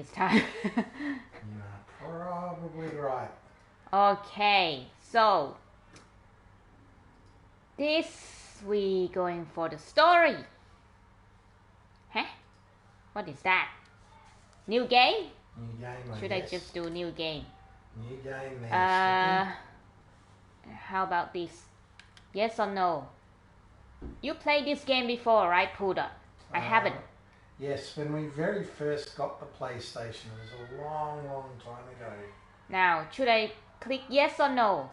this time. You're probably right. Okay, so this we going for the story. Huh? What is that? New game? New game, Should guess. I just do new game? New game there, How about this? Yes or no? You played this game before, right, Puda? I haven't. Yes, when we very first got the PlayStation, it was a long, long time ago. Now, should I click yes or no?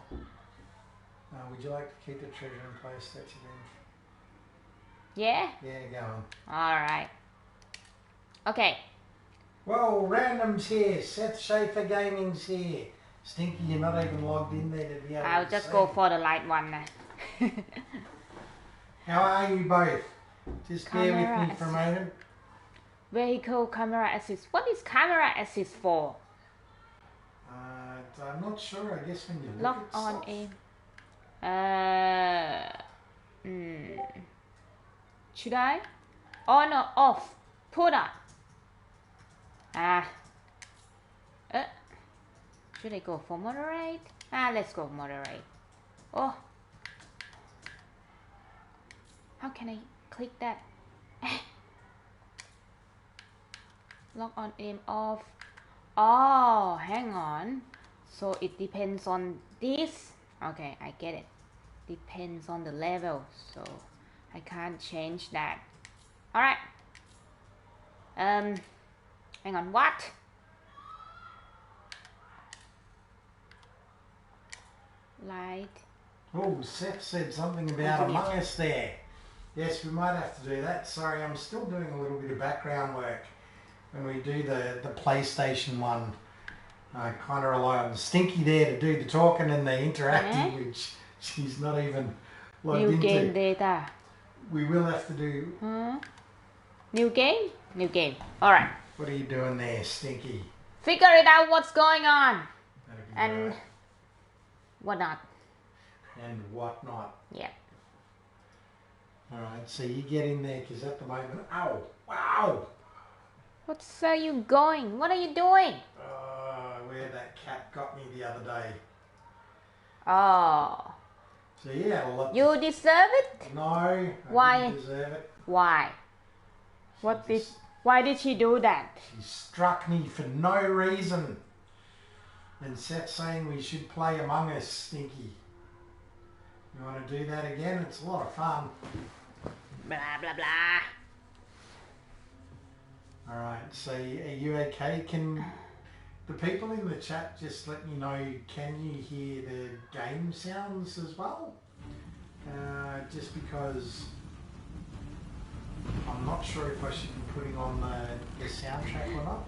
Would you like to keep the treasure in place that you Yeah? Yeah, go on. Alright. Okay. Whoa, random's here. Seth Schaefer Gaming's here. Stinky, you're not even logged in there to be able I'll to just see. go for the light one now. How are you both? Just bear with Camera me for a moment. Vehicle camera assist. What is camera assist for? I'm not sure. I guess when you look Lock at on stuff. aim. Should I? On or off? Put on. Should I go for moderate? Let's go moderate. Oh. How can I click that? Lock on aim off. Oh, hang on. So it depends on this. Okay, I get it. Depends on the level. So I can't change that. Alright. Hang on, what? Light. Oh, Seth said something about Among Us there. Yes, we might have to do that. Sorry, I'm still doing a little bit of background work. When we do the PlayStation one, I kind of rely on Stinky there to do the talking and the interacting, which she's not even logged into. New game data. We will have to do... New game? New game. Alright. What are you doing there, Stinky? Figure it out what's going on. And right. what not. And what not. Yeah. Alright, so you get in there because at the moment... Ow! Wow! What's you going? What are you doing? Where that cat got me the other day. Oh. So yeah, you deserve it? No, I didn't deserve it. Why? Why did she do that? She struck me for no reason. And Seth's saying we should play Among Us, Stinky. You want to do that again? It's a lot of fun. Blah, blah, blah. Alright, so are you okay? Can the people in the chat just let me know, can you hear the game sounds as well? Just because I'm not sure if I should be putting on the soundtrack or not.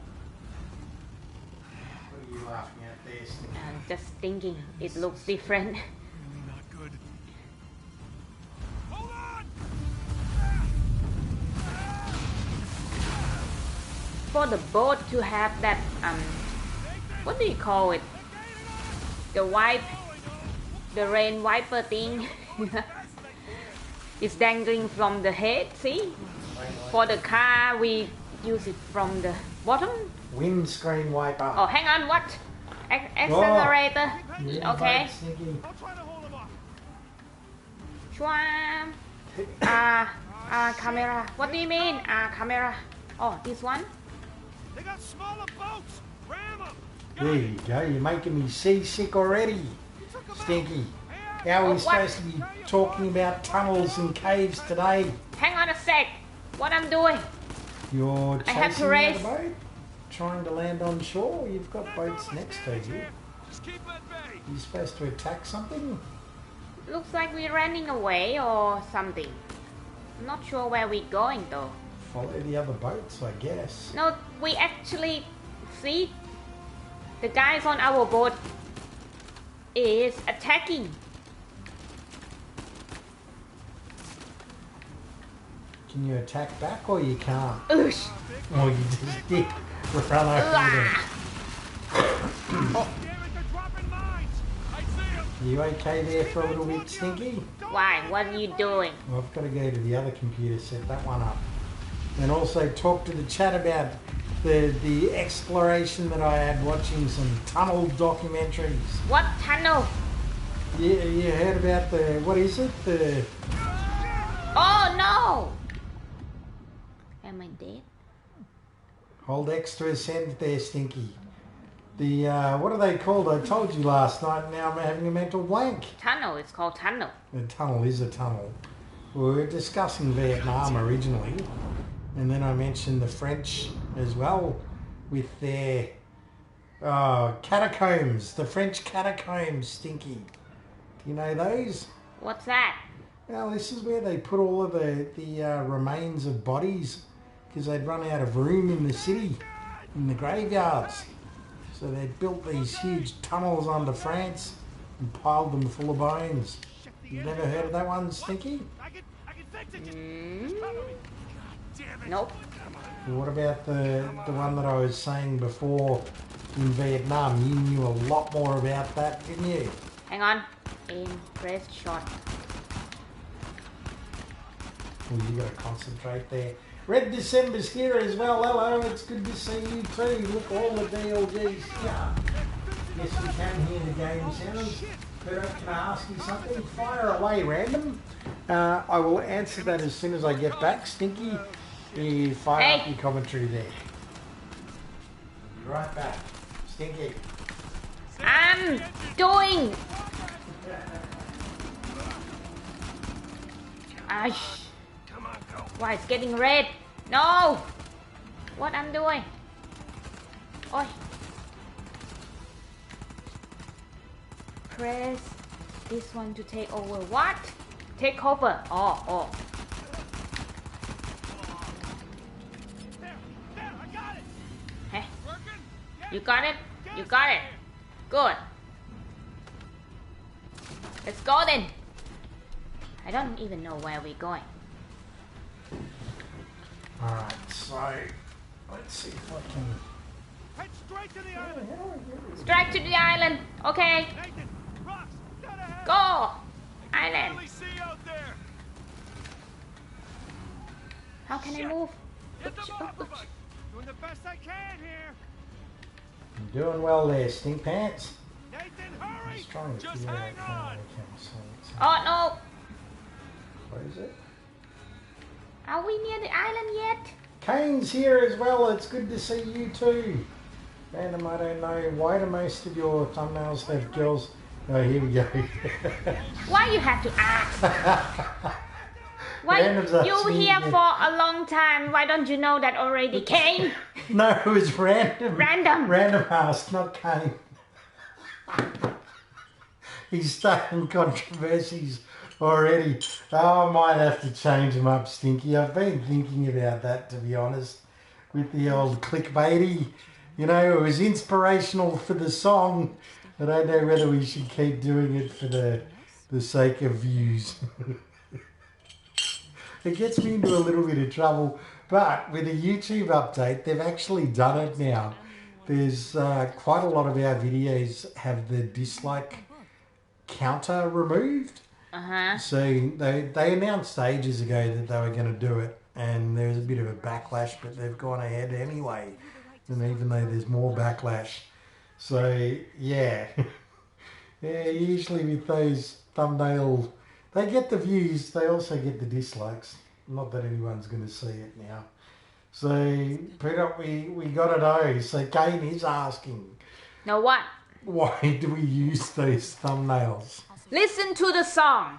What are you laughing at there, Stinky? I'm just thinking it looks different. Not good. Hold on! For the boat to have that what do you call it? The rain wiper thing. It's dangling from the head, see? For the car we use it from the bottom. Windscreen wiper. Oh, hang on, what? Accelerator. Okay. Schwam. Camera. What do you mean? Camera. Oh, this one? They got smaller boats. Ram them. There you go. You're making me seasick already, Stinky. How are we supposed to be talking about tunnels and caves today? Hang on a sec. What I'm doing? You're I have to chasing race. a boat? Trying to land on shore? You've got boats next to you. Just keep at bay. You're supposed to attack something? Looks like we're running away or something. I'm not sure where we're going though. Follow the other boats, I guess. No, we actually see the guys on our boat is attacking. Can you attack back or you can't? Oosh. Oh, you just did. Run over them. Oh, Damn it, they're dropping mines. I see them. Are you okay there for a little bit, Stinky? why? What are you doing? Well, I've got to go to the other computer, set that one up. And also talk to the chat about the exploration that I had watching some tunnel documentaries. What tunnel? You heard about what is it? Oh no! Am I dead? Hold extra cent there, Stinky. What are they called? I told you last night, now I'm having a mental blank. Tunnel, it's called tunnel. A tunnel is a tunnel. We were discussing Vietnam originally, and then I mentioned the French as well with their catacombs, the French catacombs, Stinky. Do you know those? What's that? Well, this is where they put all of the remains of bodies because they'd run out of room in the city, in the graveyards. So they built these huge tunnels under France and piled them full of bones. You've never heard of that one, Stinky? I can fix it. Just cover me. God damn it. Nope. What about the one that I was saying before in Vietnam? You knew a lot more about that, didn't you? Hang on. Aim, press, shot. Well, you got to concentrate there. Red December's here as well. Hello, it's good to see you too. Look, all the DLGs here. Yes, we can hear the game sounds. But can I ask you something? Fire away, random. I will answer that as soon as I get back. Stinky, you fire up your commentary there. Be right back. Stinky. I'm doing. Ash. Come on, go. Why it's getting red? No. What I'm doing? Oi. Press this one to take over. What? Take over. Oh. There, I got it. Hey, Working? Yeah. you got it? You got it. Good. Let's go then. I don't even know where we're going. Alright, so let's see if I can. Head straight to the island. Strike to the island. Okay. Nathan, rocks, dead ahead. Go. I can Island. barely see out there. How can I Shit. move? Get them Oops, off of oops. us. Doing the best I can here. You're doing well there, Stink Pants. Nathan, I hurry. was trying to Just figure hang out how on. I can see it. Oh no. What is it? Are we near the island yet? Kane's here as well. It's good to see you too. Random, I don't know. Why do most of your thumbnails have girls? Oh, here we go. Why you have to ask? Why Random's you asking here you. for a long time? Why don't you know that already, Kane? No, it was random. Random. Random asked, not Kane. He's starting controversies already. Oh, I might have to change him up, Stinky. I've been thinking about that, to be honest, with the old clickbaity. You know, it was inspirational for the song. I don't know whether we should keep doing it for the sake of views. It gets me into a little bit of trouble. But with a YouTube update, they've actually done it now. There's quite a lot of our videos have the dislike counter removed. Uh-huh. So they announced ages ago that they were going to do it, and there was a bit of a backlash, but they've gone ahead anyway. And even though there's more backlash, so yeah, yeah. Usually with those thumbnails, they get the views, they also get the dislikes. Not that anyone's going to see it now. So Peter, we got to know. So Kane is asking, Know what? why do we use those thumbnails? Listen to the song.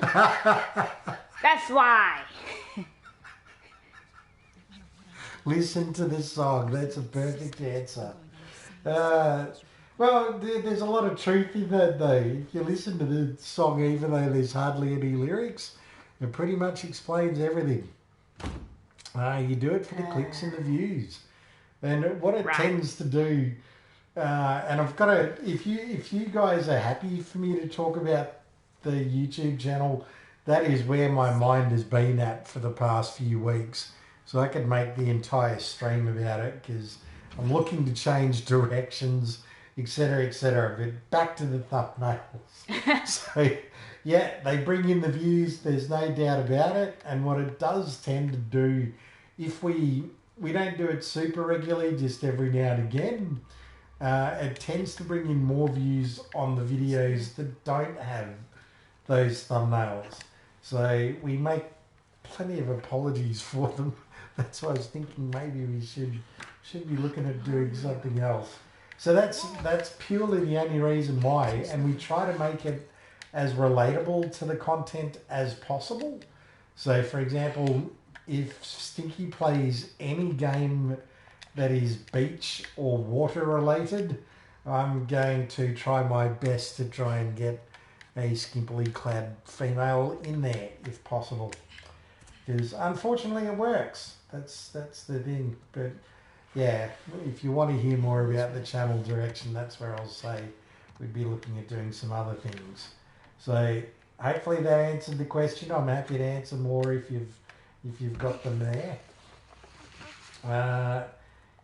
That's why. Listen to this song. That's a perfect answer. Well, there's a lot of truth in that, though. If you listen to the song, even though there's hardly any lyrics, it pretty much explains everything. You do it for the clicks and the views. And what it Right. tends to do, and I've got to, if you guys are happy for me to talk about the YouTube channel, that is where my mind has been at for the past few weeks. So I could make the entire stream about it because I'm looking to change directions, etc., etc. But back to the thumbnails. So yeah, they bring in the views. There's no doubt about it. And what it does tend to do, if we we don't do it super regularly, just every now and again. It tends to bring in more views on the videos that don't have those thumbnails. So we make plenty of apologies for them. That's why I was thinking maybe we should be looking at doing something else. So that's purely the only reason why, and we try to make it as relatable to the content as possible. So for example, if Stinky plays any game that is beach or water related, I'm going to try my best to try and get a skimpily clad female in there if possible. Because unfortunately it works. That's the thing. But yeah, if you want to hear more about the channel direction, that's where I'll say we'd be looking at doing some other things. So hopefully that answered the question. I'm happy to answer more if you've got them there.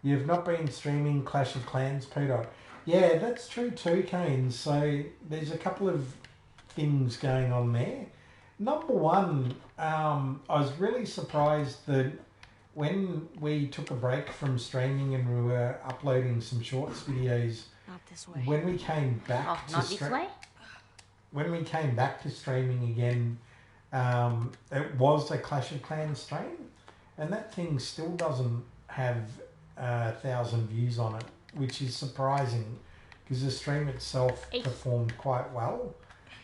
You've not been streaming Clash of Clans, Peter. Yeah, that's true too, Kane. So there's a couple of things going on there. Number one, I was really surprised that when we took a break from streaming and we were uploading some shorts videos, Not this way. when we came back Oh, not this way? when we came back to streaming again, it was a Clash of Clans stream, and that thing still doesn't have 1,000 views on it, which is surprising because the stream itself performed quite well.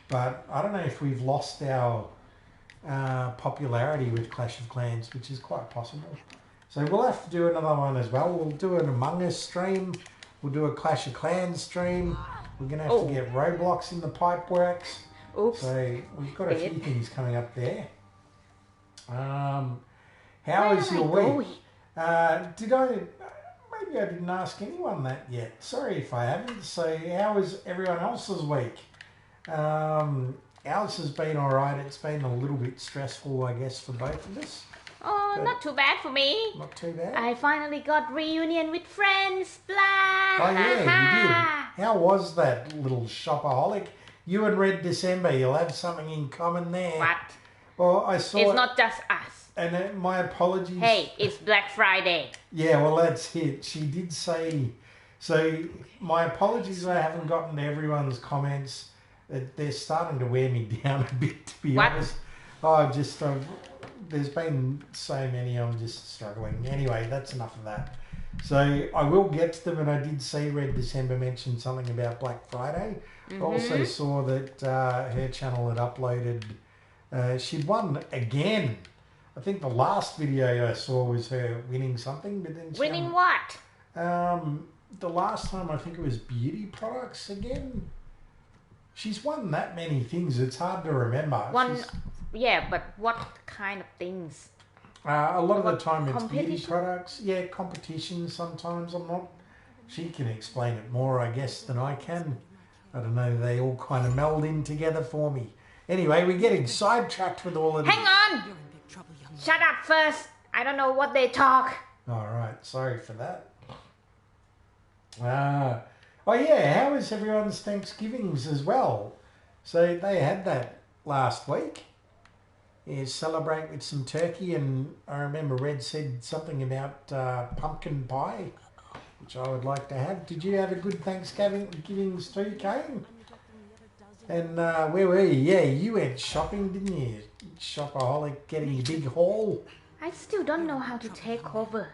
But I don't know if we've lost our popularity with Clash of Clans, which is quite possible. So we'll have to do another one as well. We'll do an Among Us stream. We'll do a Clash of Clans stream. We're going to have to get Roblox in the pipe works. Oops. So we've got a few things coming up there. How is your week? Maybe I didn't ask anyone that yet. Sorry if I haven't. So how is everyone else's week? Ours has been alright. It's been a little bit stressful, I guess, for both of us. Oh, But not too bad for me. Not too bad. I finally got reunion with friends. Blah. Oh yeah, you did. How was that, little shopaholic? You and Red December, you'll have something in common there. What? Well, I saw It's it, not just us. and my apologies. Hey, it's Black Friday. Yeah, well, that's it. She did say... So, my apologies I haven't gotten to everyone's comments. They're starting to wear me down a bit, to be honest. There's been so many, I'm just struggling. Anyway, that's enough of that. So, I will get to them, and I did see Red December mention something about Black Friday. I also saw that her channel had uploaded... she'd won again. I think the last video I saw was her winning something, but then Winning what? the last time I think it was beauty products again. She's won that many things. It's hard to remember. Yeah, but what kind of things? A lot of the time it's beauty Competition? products. Yeah, competitions sometimes. She can explain it more, I guess, than I can. I don't know. They all kind of meld in together for me. Anyway, we're getting sidetracked with all of this. Hang on! You're in big trouble, young man. Shut up first. I don't know what they talk. All right, sorry for that. Oh yeah, how was everyone's Thanksgivings as well? So they had that last week. Yeah, celebrate with some turkey, and I remember Red said something about pumpkin pie, which I would like to have. Did you have a good Thanksgivings too, Kane? And where were you? Yeah, you went shopping, didn't you? Shopaholic, getting your big haul. I still don't know how to take over.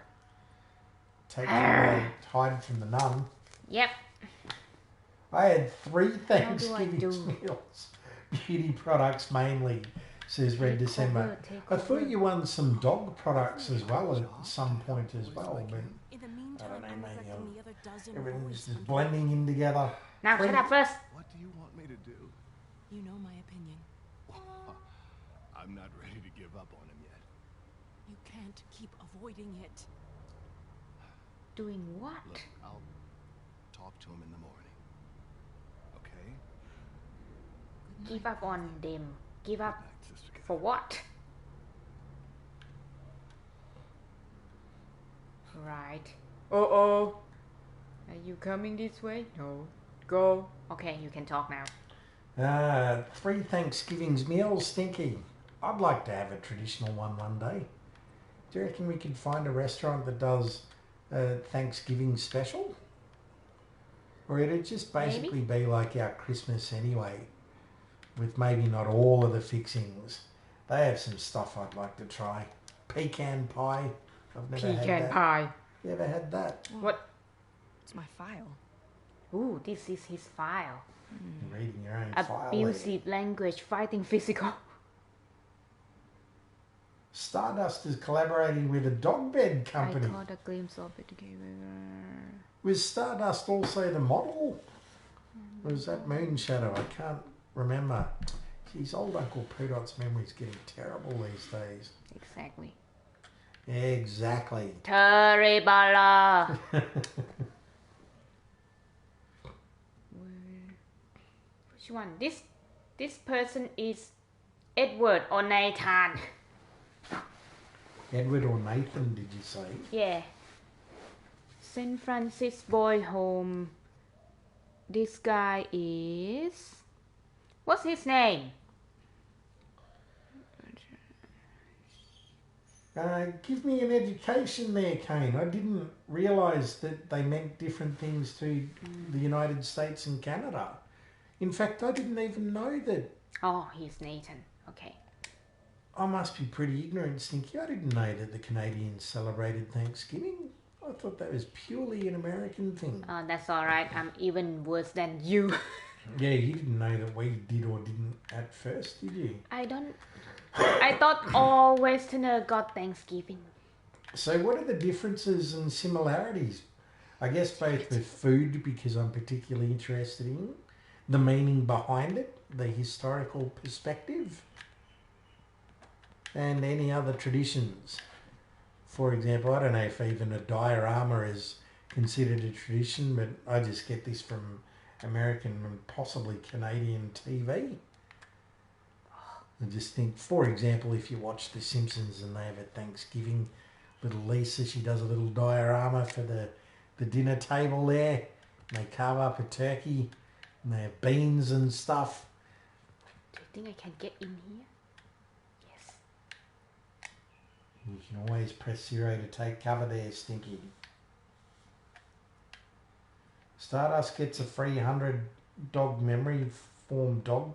Take away, hide from the nun. Yep. I had 3 do I Thanksgiving do? meals. Beauty products mainly, says Red December. I thought you won some dog products as well at some point as well, but In the I meantime, don't know, I'm maybe neglecting the other dozen everything's boys. just blending in together. Now shut up first. What do you want me to do? You know my opinion. I'm not ready to give up on him yet. You can't keep avoiding it. Doing what? Look, I'll talk to him in the morning. Okay? Give up on them. Give up Good night, Sister Cat. for what? Right. Uh-oh. Are you coming this way? No. Go. Okay, you can talk now. 3 Thanksgivings meals, Stinky. I'd like to have a traditional one day. Do you reckon we could find a restaurant that does a Thanksgiving special? Or it'd just basically be like our Christmas anyway, with maybe not all of the fixings. They have some stuff I'd like to try. Pecan pie. I've never had that. Pecan pie. You ever had that? What? It's my file. Ooh, this is his file. You're reading your own file. Abusive language, fighting physical. Stardust is collaborating with a dog bed company. I caught a glimpse of it together. Was Stardust also the model? Or was that Moon Shadow? I can't remember. Geez, old Uncle Poodot's memory's getting terrible these days. Exactly. Exactly. Terrible. Which one? This person is Edward or Nathan. Edward or Nathan, did you say? Yeah. San Francisco boy home. This guy is... What's his name? Give me an education there, Kane. I didn't realise that they meant different things to the United States and Canada. In fact, I didn't even know that. Oh, he's Nathan. Okay. I must be pretty ignorant, Stinky. I didn't know that the Canadians celebrated Thanksgiving. I thought that was purely an American thing. Oh, that's alright. I'm even worse than you. Yeah, you didn't know that we did or didn't at first, did you? I thought all Westerner got Thanksgiving. So what are the differences and similarities? I guess both with food, because I'm particularly interested in the meaning behind it, the historical perspective, and any other traditions. For example, I don't know if even a diorama is considered a tradition, but I just get this from American and possibly Canadian TV. I just think, for example, if you watch The Simpsons and they have a Thanksgiving, little Lisa, she does a little diorama for the dinner table there. And they carve up a turkey and they have beans and stuff. Do you think I can get in here? Yes. You can always press 0 to take cover there, Stinky. Stardust gets a free 100 dog memory form dog.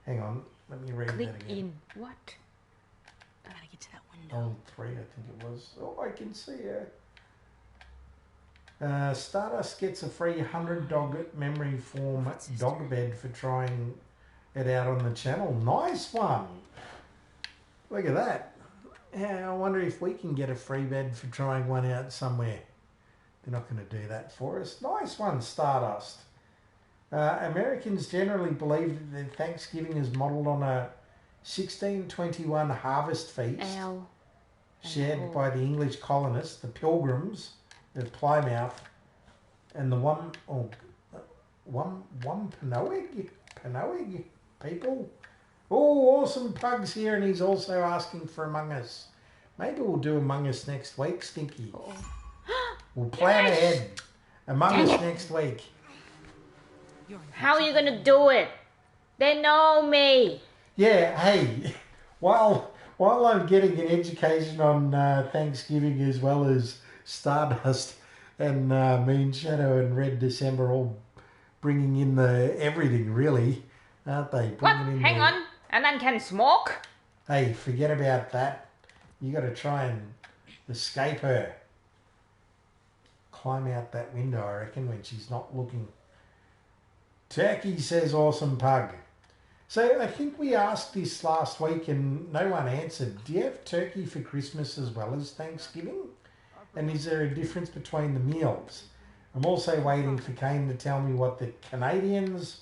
Hang on, let me read Click that again. in. What? I gotta get to that window. Old 3, I think it was. Oh, I can see her. Stardust gets a free 100 dog memory form dog bed for trying it out on the channel. Nice one. Look at that. Yeah, I wonder if we can get a free bed for trying one out somewhere. They're not going to do that for us. Nice one, Stardust. Americans generally believe that Thanksgiving is modelled on a 1621 harvest feast shared by the English colonists, the Pilgrims of Plymouth, and the Wampanoag people. Oh, awesome Pug's here, and he's also asking for Among Us. Maybe we'll do Among Us next week, Stinky. We'll plan ahead. Among Us next week. How are you gonna do it? They know me. Yeah, hey, while I'm getting an education on Thanksgiving as well as Stardust and Moon Shadow and Red December all bringing in the everything, really, aren't they? What? Hang on. And then can smoke? Hey, forget about that. You got to try and escape her. Climb out that window, I reckon, when she's not looking. Turkey, says Awesome Pug. So I think we asked this last week and no one answered. Do you have turkey for Christmas as well as Thanksgiving? And is there a difference between the meals? I'm also waiting for Kane to tell me what the Canadians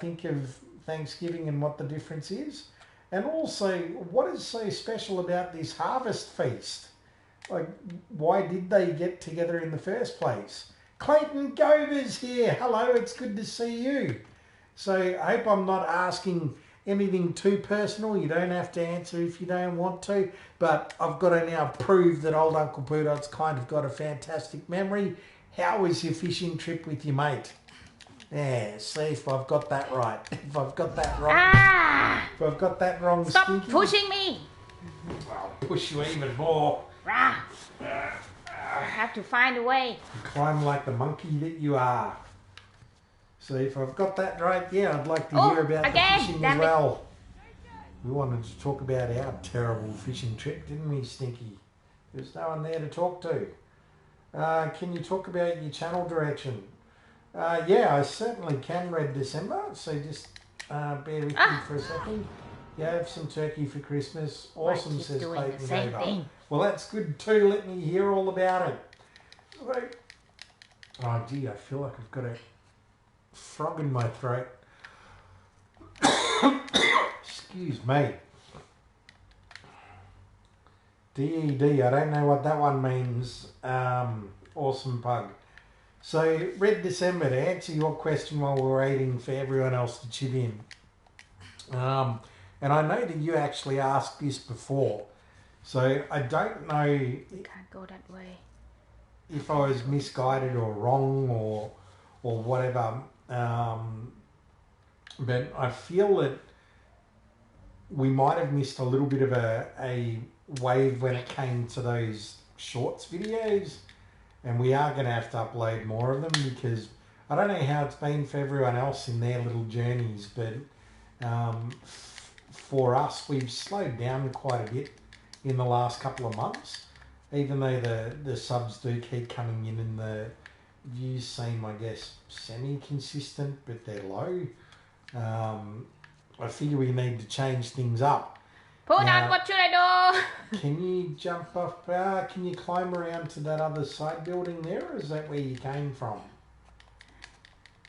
think of Thanksgiving and what the difference is. And also, what is so special about this harvest feast? Like, why did they get together in the first place? Clayton Gover's here. Hello, it's good to see you. So I hope I'm not asking anything too personal. You don't have to answer if you don't want to. But I've got to now prove that old Uncle Poodot's kind of got a fantastic memory. How was your fishing trip with your mate? Yeah, see if I've got that right. If I've got that wrong. Ah! If I've got that wrong, Stop Stinky, pushing me. I'll push you even more. Rah! I have to find a way. You climb like the monkey that you are. So if I've got that right, yeah, I'd like to hear about again, the fishing damn as it. well. We wanted to talk about our terrible fishing trip, didn't we, Stinky? There's no one there to talk to. Can you talk about your channel direction? Yeah, I certainly can, Red December. So just bear with me for a second. You have some turkey for Christmas. Awesome, He's says doing Clayton the same Gaber. thing. Well, that's good too. Let me hear all about it. Right. Oh, gee, I feel like I've got a frog in my throat. Excuse me. DED, I don't know what that one means. Awesome pug. So, Red December, to answer your question while we're waiting for everyone else to chip in. And I know that you actually asked this before. So, I don't know Can't go that way. if I was misguided or wrong or whatever. But I feel that we might have missed a little bit of a wave when it came to those shorts videos, and we are going to have to upload more of them because I don't know how it's been for everyone else in their little journeys, but for us, we've slowed down quite a bit in the last couple of months, even though the subs do keep coming in and the views seem, I guess, semi-consistent, but they're low. I figure we need to change things up. Put Now- on, what should I do? Can you jump off? Can you climb around to that other side building there, or is that where you came from?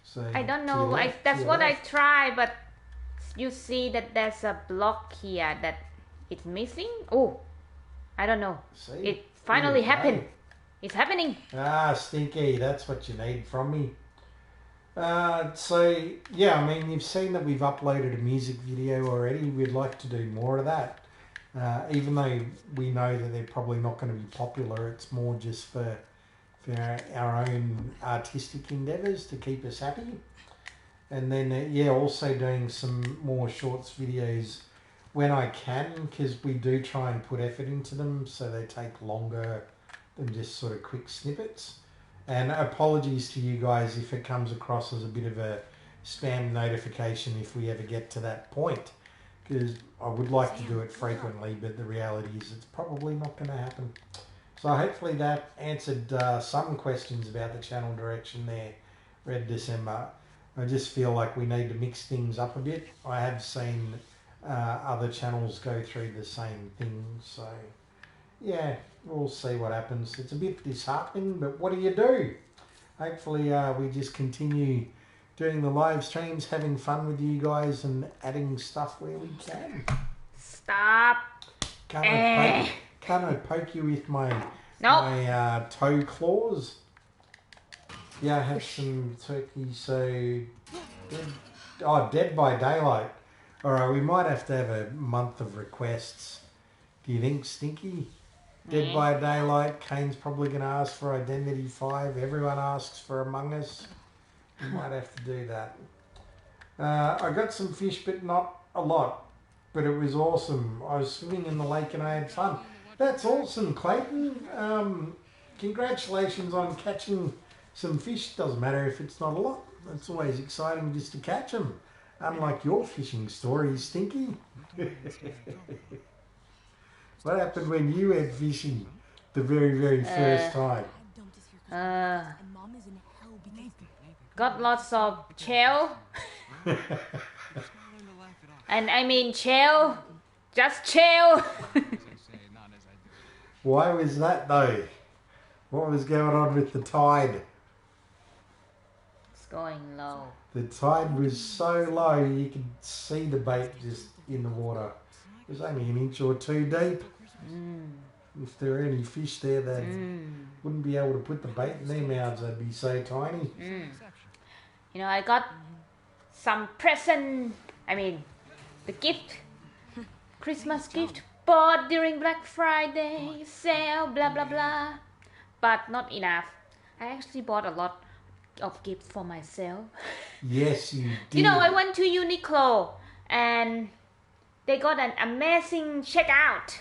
So I don't to know. your left, That's to your what I left. try, but you see that there's a block here that it's missing. Oh, I don't know. See? It finally There you go. happened. It's happening. Stinky, that's what you need from me. So, yeah, I mean, you've seen that we've uploaded a music video already. We'd like to do more of that. Even though we know that they're probably not going to be popular, it's more just for our own artistic endeavours to keep us happy. And then, yeah, also doing some more shorts videos when I can, because we do try and put effort into them so they take longer than just sort of quick snippets. And apologies to you guys if it comes across as a bit of a spam notification if we ever get to that point, because I would like to do it frequently, but the reality is it's probably not going to happen. So hopefully that answered some questions about the channel direction there, Red December. I just feel like we need to mix things up a bit. I have seen other channels go through the same thing, so yeah, we'll see what happens. It's a bit disheartening, but what do you do? Hopefully we just continue doing the live streams, having fun with you guys and adding stuff where we can. Stop. Can't I poke you with my toe claws? Yeah, I have some turkey, so Dead by Daylight. Alright, we might have to have a month of requests. Do you think, Stinky? Dead by Daylight, Kane's probably going to ask for Identity 5. Everyone asks for Among Us. We might have to do that. I got some fish, but not a lot. But it was awesome. I was swimming in the lake and I had fun. That's awesome, Clayton. Congratulations on catching some fish. Doesn't matter if it's not a lot. It's always exciting just to catch them. Unlike your fishing stories, Stinky. What happened when you went fishing the very, very first time? Got lots of shell. And I mean shell. Just shell. Why was that though? What was going on with the tide? It's going low. The tide was so low you could see the bait just in the water. It was only an inch or two deep. If there were any fish there, they wouldn't be able to put the bait in their mouths. They'd be so tiny. You know, I got some present. I mean, the gift, Christmas gift, bought during Black Friday sale, blah blah blah. But not enough. I actually bought a lot of gifts for myself. Yes, you did. You know, I went to Uniqlo and they got an amazing checkout.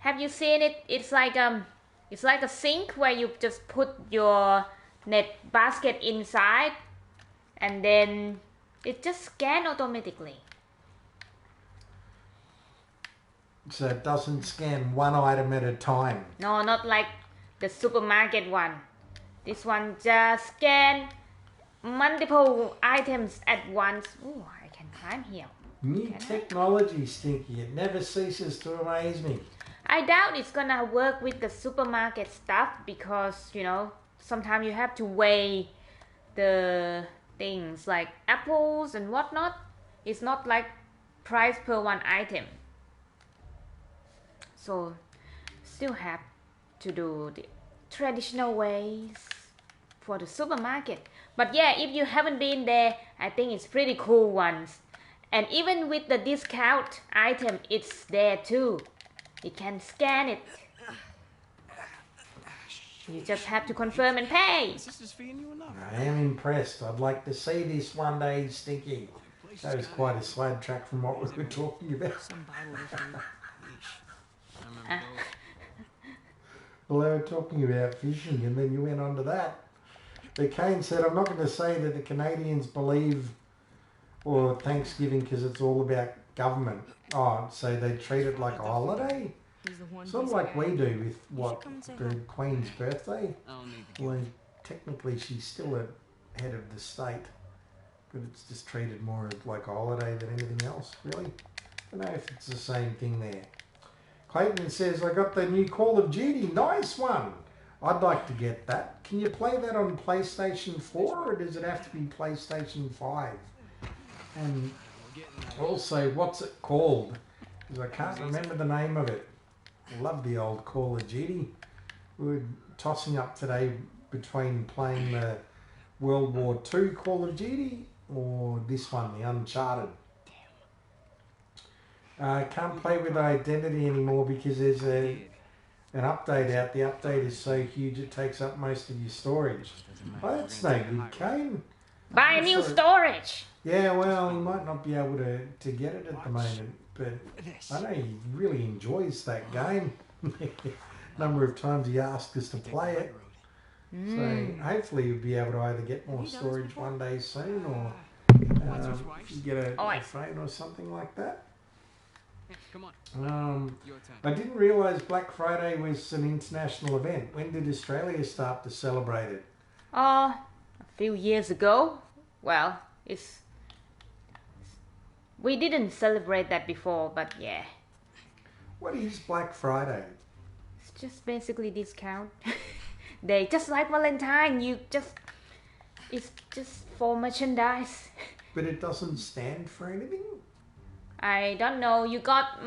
Have you seen it? It's like a sink where you just put your net basket inside, and then it just scan automatically. So it doesn't scan one item at a time. No, not like the supermarket one. This one just scan multiple items at once. Ooh, I can climb here. New technology, Stinky. It never ceases to amaze me. I doubt it's gonna work with the supermarket stuff because, you know, sometimes you have to weigh the things like apples and whatnot. It's not like price per one item. So still have to do the traditional ways for the supermarket. But yeah, if you haven't been there, I think it's pretty cool ones. And even with the discount item, it's there too. You can scan it. You just have to confirm and pay. I am impressed. I'd like to see this one day, Stinky. That was quite a slide track from what we were talking about. Well, they were talking about fishing and then you went on to that. But Kane said, I'm not going to say that the Canadians believe or Thanksgiving because it's all about government. Oh, so they treat it like a holiday? Sort of like we do with what, the Queen's birthday? Well, technically she's still a head of the state, but it's just treated more like a holiday than anything else, really. I don't know if it's the same thing there. Clayton says, I got the new Call of Duty. Nice one. I'd like to get that. Can you play that on PlayStation 4 or does it have to be PlayStation 5? And also, what's it called? Because I can't remember the name of it. I love the old Call of Duty. We were tossing up today between playing the World War II Call of Duty or this one, the Uncharted. I can't play with Identity anymore because there's an update out. The update is so huge it takes up most of your storage. Oh, that's no good, Kane. Buy a new storage. Yeah, well, he might not be able to get it at the moment, but I know he really enjoys that game. Number of times he asked us to play it. So hopefully he'll be able to either get more storage one day soon or get a phone or something like that. I didn't realise Black Friday was an international event. When did Australia start to celebrate it? A few years ago. Well, we didn't celebrate that before, but yeah. What is Black Friday? It's just basically discount. They just like Valentine. It's just for merchandise. But it doesn't stand for anything? I don't know. You got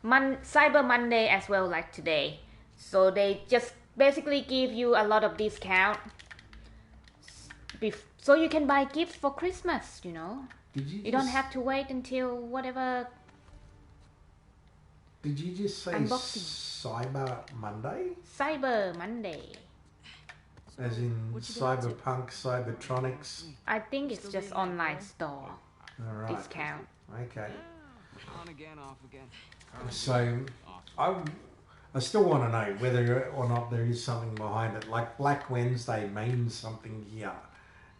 Cyber Monday as well, like today. So they just basically give you a lot of discount. So you can buy gifts for Christmas, you know. You don't have to wait until whatever. Did you just say unboxing. Cyber Monday? Cyber Monday. As in Cyberpunk, Cybertronics? I think it's just online store. All right. Discount. Okay. On again, off again. So, I still want to know whether or not there is something behind it. Like Black Wednesday means something here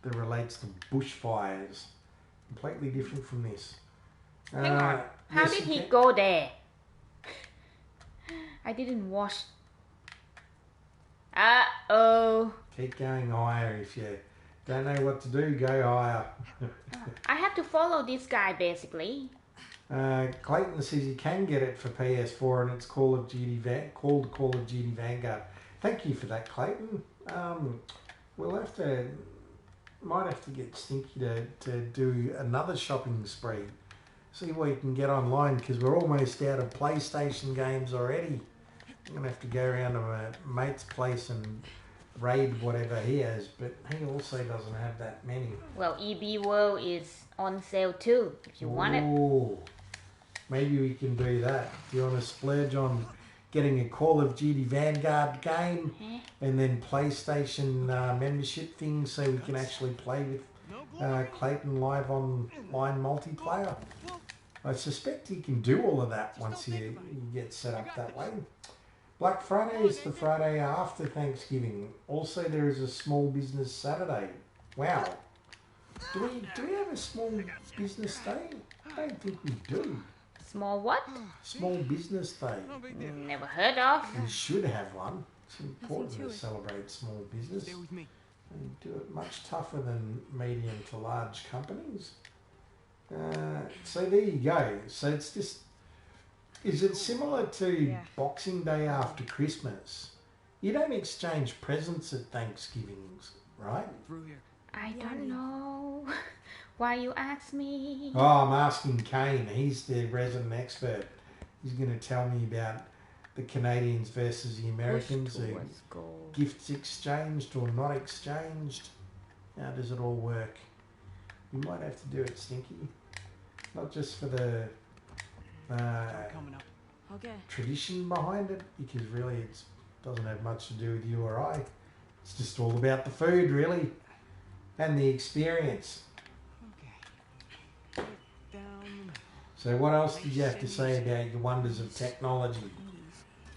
that relates to bushfires. Completely different from this. Hang on. How did he go there? I didn't watch. Uh-oh. Keep going higher. If you don't know what to do, go higher. I have to follow this guy, basically. Clayton says you can get it for PS4 and it's called Call of Duty Vanguard. Thank you for that, Clayton. We'll might have to get Stinky to do another shopping spree. See what you can get online because we're almost out of PlayStation games already. I'm going to have to go around to my mate's place and raid whatever he has, but he also doesn't have that many. Well, EB World is on sale too, if you want it. Maybe we can do that. Do you want to splurge on getting a Call of Duty Vanguard game and then PlayStation membership thing so we can actually play with Clayton live online multiplayer? I suspect he can do all of that once you get set up that way. Black Friday is the Friday after Thanksgiving. Also, there is a Small Business Saturday. Wow. Do we have a Small Business Day? I don't think we do. Small what? Small Business Day. Never heard of. We should have one. It's important to celebrate small business. Stay with me. And do it much tougher than medium to large companies. So there you go. So it's just... Is it similar to Boxing Day after Christmas? You don't exchange presents at Thanksgivings, right? Through here. I don't know. Why you ask me? Oh, I'm asking Kane. He's the resident expert. He's going to tell me about the Canadians versus the Americans. Gifts exchanged or not exchanged. How does it all work? You might have to do it, Stinky. Not just for the Coming up. Okay. tradition behind it, because really it doesn't have much to do with you or I. It's just all about the food, really, and the experience. Okay. Down. So what else did you have to say about your wonders of technology?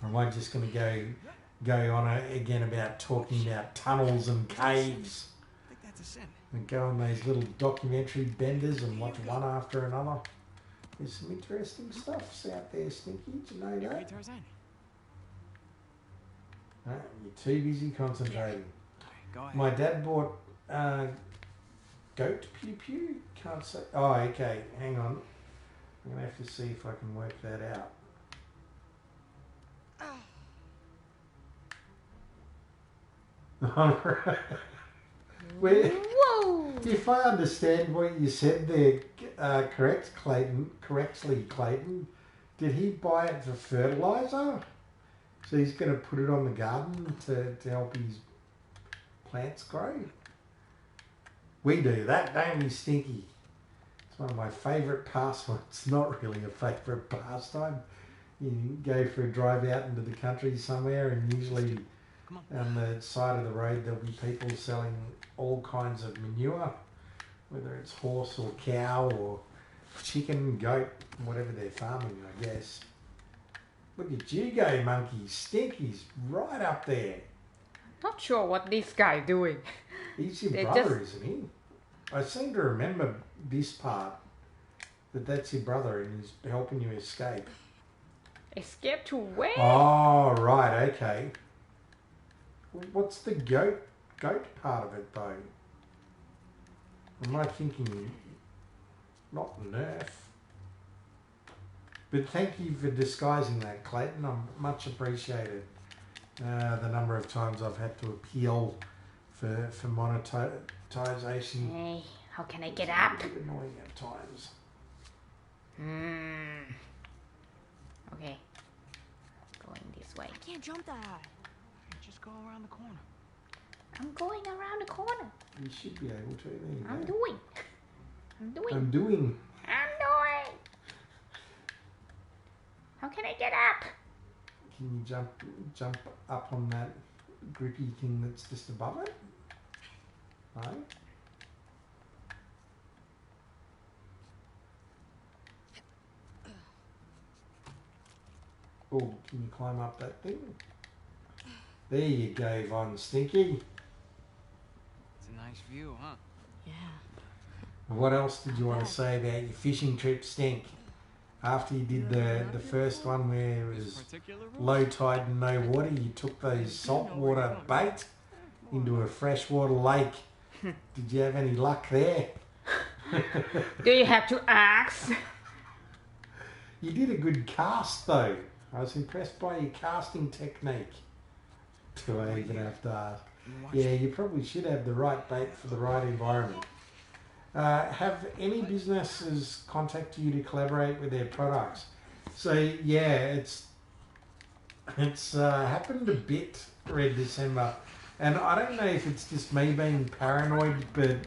Or am I just going to go on again about talking about tunnels and caves? I think that's a sin. And go on those little documentary benders and watch one after another. There's some interesting stuff out there, Stinky. Do you know Hey, that? Tarzan. No, you're too busy concentrating. Go ahead. My dad bought goat pew pew. Can't say. Oh, okay. Hang on. I'm gonna have to see if I can work that out. Where, Whoa! if I understand what you said there correctly, Clayton, did he buy it for fertilizer? So he's going to put it on the garden to help his plants grow? We do that, don't we, Stinky? It's one of my favourite pastimes. It's not really a favourite pastime. You go for a drive out into the country somewhere, and usually on the side of the road there'll be people selling all kinds of manure, whether it's horse or cow or chicken, goat, whatever they're farming, I guess. Look at you go, monkey. Stinky's right up there. Not sure what this guy doing. He's your They're brother, isn't he? I seem to remember this part, that's your brother and he's helping you escape. Escape to where? Oh, right, okay. What's the goat part of it, though? Am I thinking not Nerf? But thank you for disguising that, Clayton. I'm much appreciated. The number of times I've had to appeal for monetization. Hey, how can I get up? It's a bit annoying at times. Okay. Going this way. I can't jump that high. Just go around the corner. I'm going around the corner. You should be able to. There you I'm go. doing. I'm doing. I'm doing. How can I get up? Can you jump up on that grippy thing that's just above it? No? Oh, can you climb up that thing? There you go, Von Stinky. It's a nice view, huh? Yeah. What else did you want to say about your fishing trip, Stink? After you did the first one where it was low tide and no water, you took those saltwater bait into a freshwater lake. Did you have any luck there? Do you have to ask? You did a good cast though. I was impressed by your casting technique. Do I even have to ask? Yeah, you probably should have the right bait for the right environment. Have any businesses contact you to collaborate with their products? So yeah, it's happened a bit, Red December, and I don't know if it's just me being paranoid, but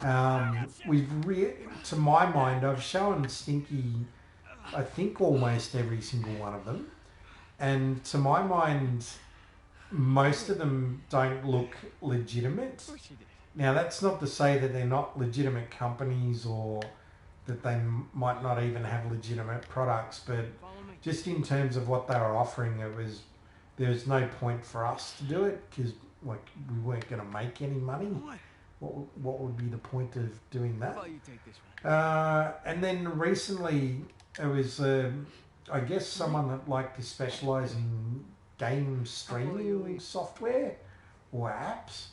to my mind, I've shown Stinky, I think almost every single one of them, and to my mind, most of them don't look legitimate. Now, that's not to say that they're not legitimate companies or that they might not even have legitimate products, but just in terms of what they were offering, there was no point for us to do it because like we weren't going to make any money. What would be the point of doing that? And then recently it was I guess someone that liked to specialise in game streaming software or apps.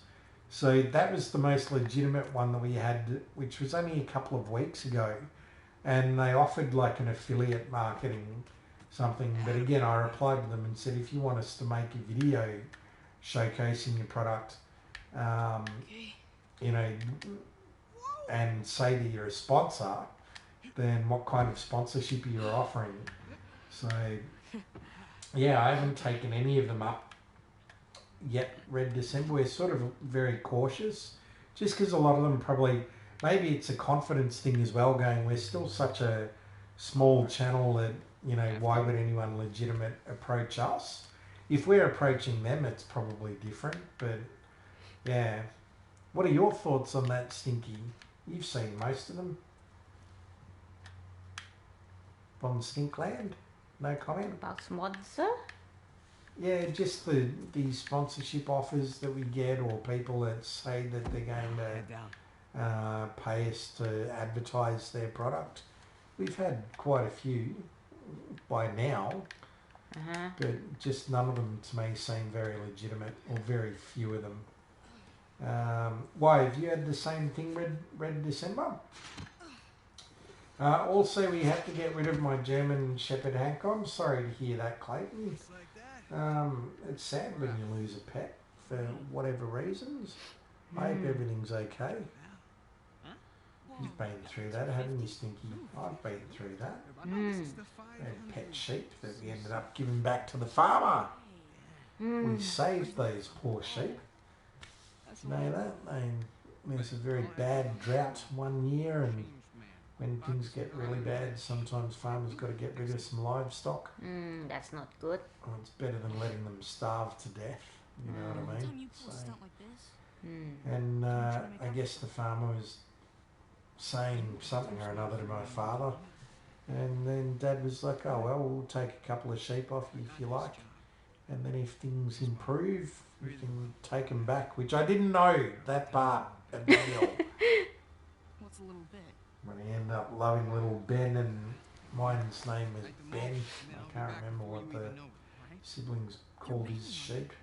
So that was the most legitimate one that we had, which was only a couple of weeks ago. And they offered like an affiliate marketing something. But again, I replied to them and said, if you want us to make a video showcasing your product, you know, and say that you're a sponsor, then what kind of sponsorship are you offering? So, yeah, I haven't taken any of them up yet, Red December. We're sort of very cautious, just because a lot of them probably, maybe it's a confidence thing as well, going, we're still such a small channel that, you know, why would anyone legitimate approach us? If we're approaching them, it's probably different, but yeah. What are your thoughts on that, Stinky? You've seen most of them. From Stinkland? No comment? About sponsor? Yeah, just the sponsorship offers that we get, or people that say that they're going to pay us to advertise their product. We've had quite a few by now, but just none of them to me seem very legitimate, or very few of them. Why, have you had the same thing, Red December? Also, we had to get rid of my German Shepherd Hank. I'm sorry to hear that, Clayton. It's sad when you lose a pet for whatever reasons. I hope everything's okay. You've been through that, haven't you, Stinky? I've been through that. A pet sheep that we ended up giving back to the farmer. We saved those poor sheep. You know that? There's a very bad drought one year, and when things get really bad, sometimes farmers got to get rid of some livestock. That's not good. Well, it's better than letting them starve to death. You know what I mean? And I guess the farmer was saying something or another to my father, and then Dad was like, "Oh well, we'll take a couple of sheep off you if you like, and then if things improve, we can take them back." Which I didn't know that part of the deal. What's a little bit? When he ended up loving little Ben, and mine's name was Ben. I can't remember what the siblings called his sheep.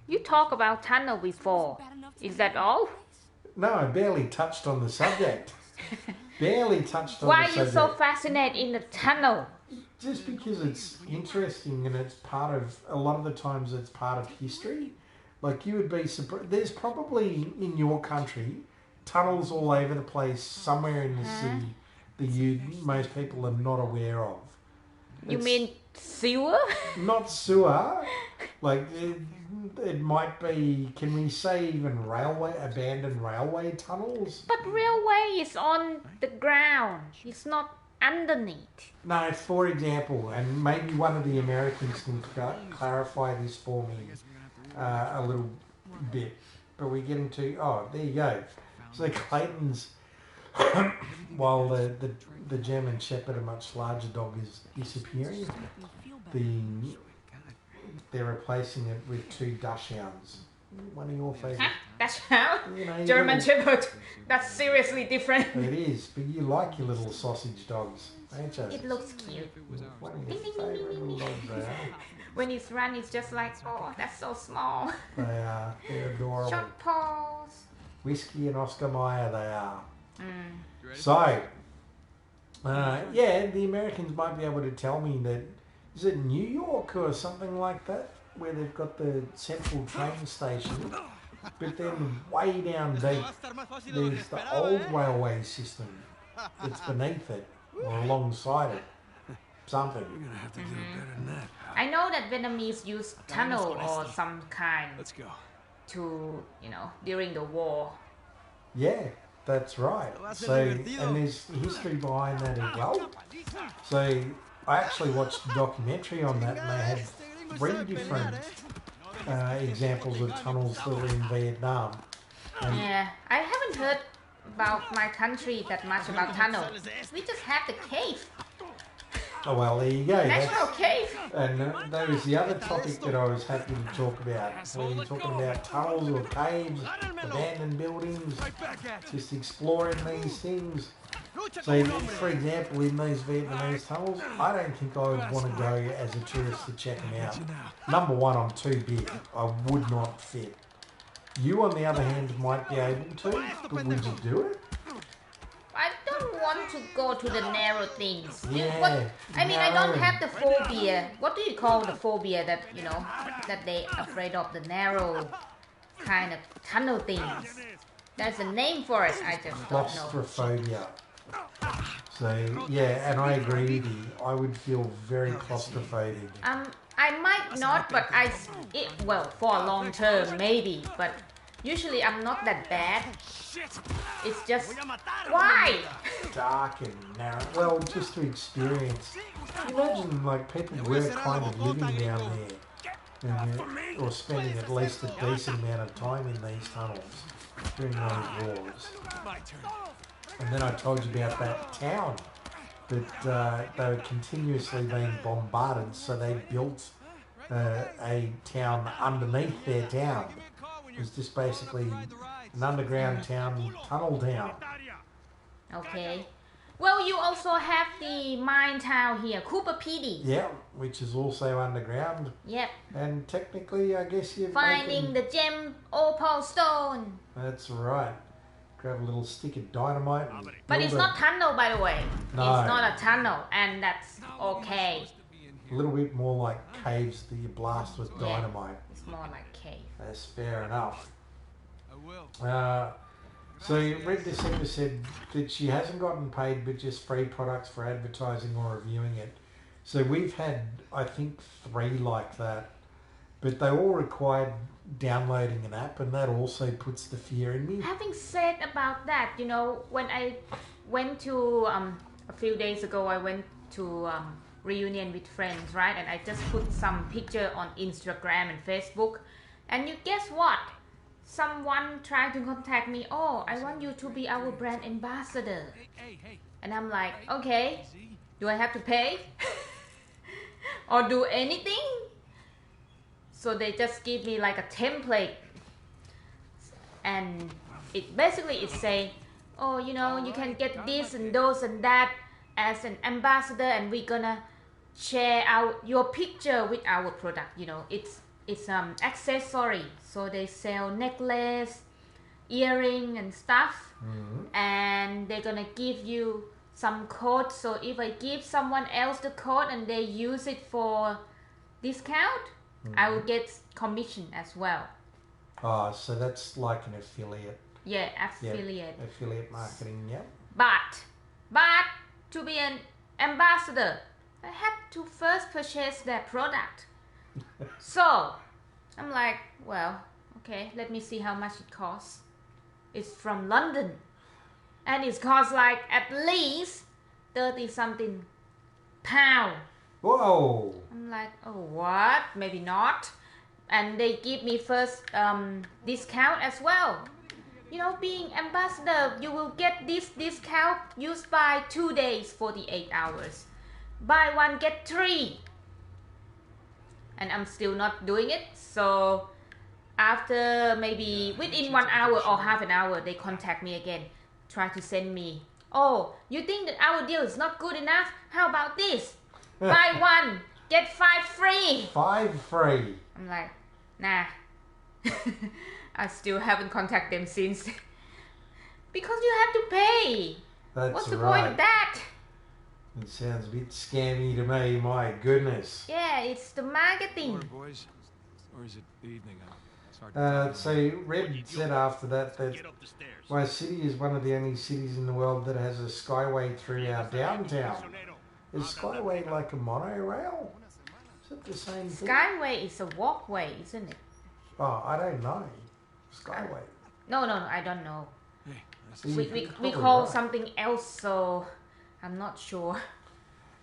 You talked about tunnel before. Is that all? No, I barely touched on the subject. Barely touched on Why the subject. are you so fascinated in the tunnel? Just because it's interesting, and it's part of, a lot of the times it's part of history. Like, you would be surprised. There's probably in your country tunnels all over the place somewhere in the city that most people are not aware of. You mean sewer? Not sewer. Like, it might be, can we say even abandoned railway tunnels? But railway is on the ground. It's not underneath. No, for example, and maybe one of the Americans can clarify this for me a little bit, but we're getting to, there you go. So Clayton's, while the German Shepherd, a much larger dog, is disappearing, they're replacing it with 2 Dachshunds. One of your favourite. That's how? You know, German Shepherd. That's seriously different. It is, but you like your little sausage dogs, don't you? It looks cute. One of your favourite little dogs they are. When it's run, it's just like, oh, that's so small. They are. They're adorable. Short paws. Whiskey and Oscar Mayer they are. So, yeah, the Americans might be able to tell me that, is it New York or something like that, where they've got the central train station, but then way down deep, there's the old railway system that's beneath it, or alongside it. Something. You're gonna have to do it better than that. I know that Vietnamese use tunnel or some kind Let's go. to, during the war. Yeah, that's right. So, and there's history behind that as well. So, I actually watched a documentary on that, and they had 3 different examples of tunnels that were in Vietnam. And Yeah, I haven't heard about my country that much about tunnel. We just have the cave. Oh well, there you go. Natural cave. And that was the other topic that I was happy to talk about. When you're talking about tunnels or caves, abandoned buildings, just exploring these things. So, for example, in these Vietnamese tunnels, I don't think I would want to go as a tourist to check them out. Number one, I'm too big. I would not fit. You, on the other hand, might be able to, but would you do it? I don't want to go to the narrow things. Yeah. I don't have the phobia. What do you call the phobia that, that they afraid of the narrow kind of tunnel things? There's a name for it, I just don't know. Claustrophobia. So, yeah, and I agree with you. I would feel very claustrophobic. I might not, but for a long term, maybe. But usually I'm not that bad. It's just, why? Dark and narrow. Well, just to experience. Imagine, like, people were kind of living down there. Or spending at least a decent amount of time in these tunnels during those wars. And then I told you about that town that they were continuously being bombarded, so they built a town underneath their town. It was just basically an underground town, tunnel town. Okay. Well, you also have the mine town here, Cooper PD. Yeah, which is also underground. Yep. And technically, I guess you're finding the gem opal stone. That's right. Grab a little stick of dynamite. But it's not tunnel, by the way. No. It's not a tunnel, and that's okay. A little bit more like caves that you blast with dynamite. It's more like cave. That's fair enough. I will. So Red December said that she hasn't gotten paid, but just free products for advertising or reviewing it. So we've had, I think, 3 like that, but they all required downloading an app, and that also puts the fear in me. Having said about that, when I went to a few days ago, I went to reunion with friends, right? And I just put some picture on Instagram and Facebook, and you guess what? Someone tried to contact me. Oh, I want you to be our brand ambassador. And I'm like, okay, do I have to pay? Or do anything? So they just give me like a template. And it say, oh, you can get this and those and that as an ambassador, and we're gonna share your picture with our product. It's accessory, so they sell necklace, earring and stuff. And they're gonna give you some code, so if I give someone else the code and they use it for discount, I will get commission as well. Oh, so that's like an affiliate. Yeah, affiliate. Yep. Affiliate marketing, yep. But to be an ambassador, I had to first purchase their product. So I'm like, well, okay, let me see how much it costs. It's from London, and it costs like at least 30 something pound. Whoa! I'm like, oh, what? Maybe not. And they give me first discount as well. Being ambassador, you will get this discount used by 2 days, 48 hours. Buy 1, get 3. And I'm still not doing it. So after maybe within 1 hour or half an hour, they contact me again, try to send me, oh, you think that our deal is not good enough? How about this? Buy 1, get 5 free. 5 free. I'm like, nah. I still haven't contacted them since. Because you have to pay. That's What's the right. point of that? It sounds a bit scammy to me, my goodness. Yeah, it's the marketing. Morning, boys. Or is it the evening? It's hard to So Red said after that my city is one of the only cities in the world that has a skyway through our downtown. Is skyway like a monorail? Is it the same thing? Skyway is a walkway, isn't it? Oh, I don't know. Skyway. No, I don't know. Hey, that's We Probably call right. something else, so I'm not sure.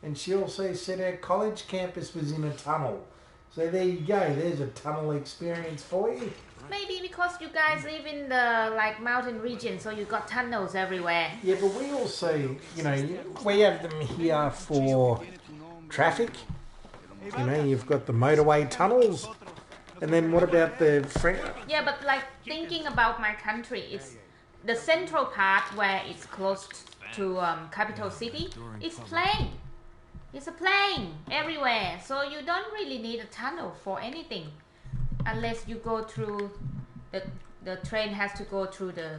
And she also said her college campus was in a tunnel. So there you go. There's a tunnel experience for you. Maybe because you guys live in the like mountain region, so you got tunnels everywhere. Yeah, but we also, we have them here for traffic. You've got the motorway tunnels. And then what about the Yeah, but like thinking about my country, it's the central part where it's close to capital city. It's plain. It's a plain everywhere, so you don't really need a tunnel for anything, unless you go through the train has to go through the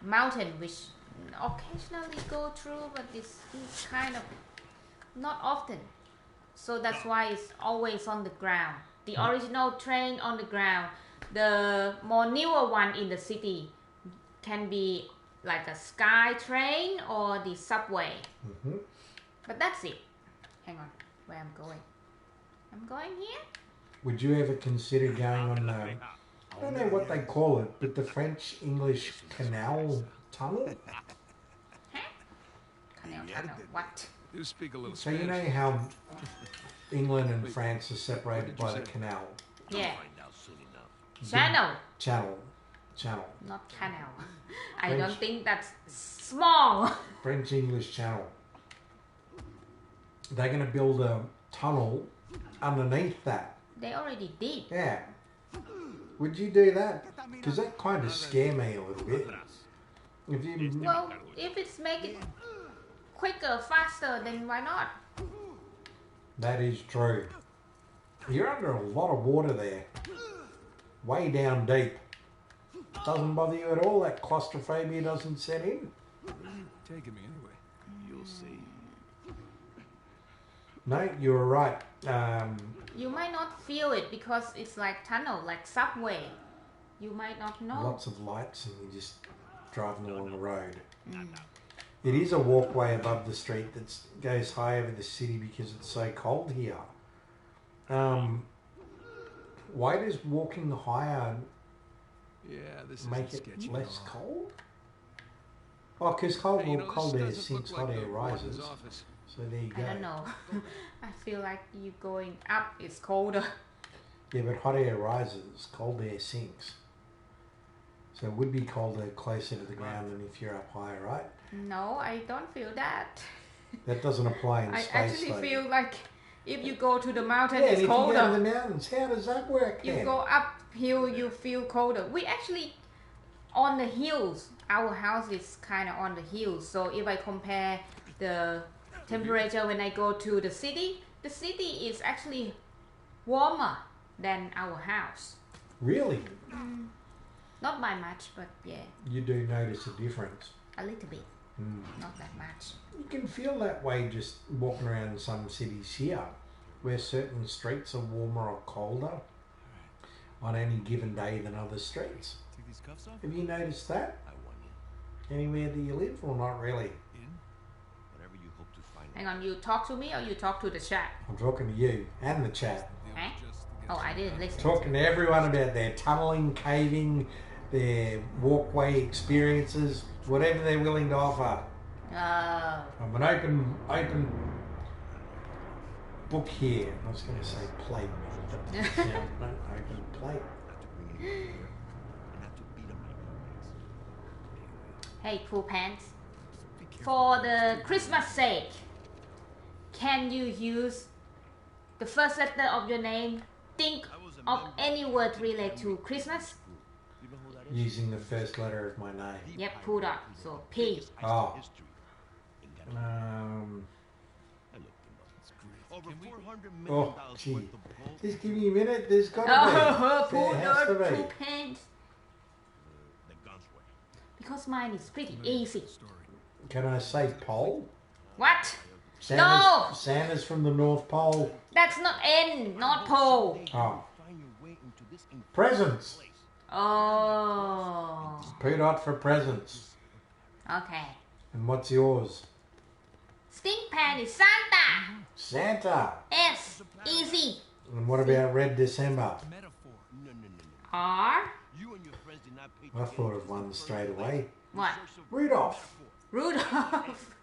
mountain, which occasionally go through, but it's kind of not often. So that's why it's always on the ground. The original train on the ground. The more newer one in the city can be like a sky train or the subway. But that's it. Hang on, where I'm going? I'm going here. Would you ever consider going on, I don't know what they call it, but the French-English Canal Tunnel? Canal tunnel, what? You speak a little So you know how England and France are separated by the canal? Yeah. Channel. Channel. Not canal. I don't think that's small. French-English Channel. They're going to build a tunnel underneath that. They already did. Yeah. Would you do that? Because that kind of scare me a little bit. Well, if it's make it quicker, faster, then why not? That is true. You're under a lot of water there. Way down deep. Doesn't bother you at all? That claustrophobia doesn't set in? taking me anyway. You'll see. No, you're right. You might not feel it because it's like tunnel, like subway. You might not know. Lots of lights and you're just driving along the road. It is a walkway above the street that goes high over the city because it's so cold here. Why does walking higher make it less cold? Oh, because cold air sinks, hot air rises. So there you go. I don't know. I feel like you going up is colder. Yeah, but hot air rises, cold air sinks. So it would be colder closer to the ground than if you're up higher, right? No, I don't feel that. That doesn't apply in I space. actually feel like if you go to the mountain, yeah, it's and colder. if you go to the mountains, how does that work You then? go uphill, you feel colder. We actually on the hills. Our house is kind of on the hills. So if I compare the temperature when I go to the city is actually warmer than our house. Really? Not by much, but yeah, You do notice a difference. a little bit. Not that much. You can feel that way just walking around some cities here, where certain streets are warmer or colder on any given day than other streets. Take these cuffs off? Have you noticed that? I want you. Anywhere that you live, or not really? In whatever you hope to find. Hang on, you talk to me or you talk to the chat? I'm talking to you and the chat. Huh? Oh, I didn't listen. Talking to everyone about their tunnelling, caving, their walkway experiences, whatever they're willing to offer. I'm an open book here. I was going to say plate, but that doesn't sound no, open plate. Not to bring anyone here, and not to beat up my roommates. Hey, cool pants. For the Christmas sake, can you use the first letter of your name? Think of any word related to Christmas. Using the first letter of my name. Yep, pulled up. So P. Oh. Over $400 million Oh, gee. worth of gold. Just give me a minute. There's got Oh, to be. There has to pulled up be. two pants. The guns were. Because mine is pretty easy. Can I say pole? What? No! Santa's from the North Pole. That's not N, not pole. Oh. Find your way into this Presents. Oh. P dot for presents. Okay. And what's yours? Stink pan is Santa. Santa. S. Easy. And what about Red December? metaphor. No. R. You and your friends did not pay I thought of one straight away. What? Rudolph. Rudolph.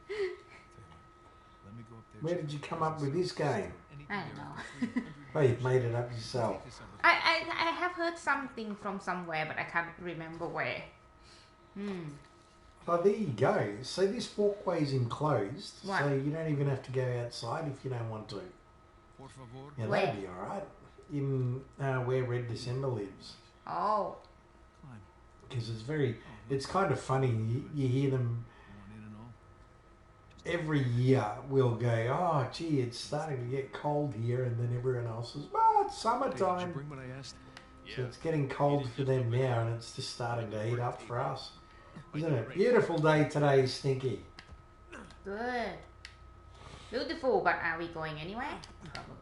Let me go up there. Where did you come up with this game? And I don't know. Oh, you've made it up yourself. I have heard something from somewhere, but I can't remember where. Oh, there you go. So this walkway's enclosed, What? so you don't even have to go outside if you don't want to. Por favor. Yeah, Where? that'd be alright. In where Red December lives. Oh, Climb. Because it's kind of funny. You hear them Want in and all? every year. We'll go, oh, gee, it's starting to get cold here. And then everyone else says, well, it's Hey, did you summertime. bring what I asked? So it's getting cold for them now, and it's just starting to heat up for us. Isn't it? Beautiful day today, Stinky. good. Beautiful, but are we going anywhere?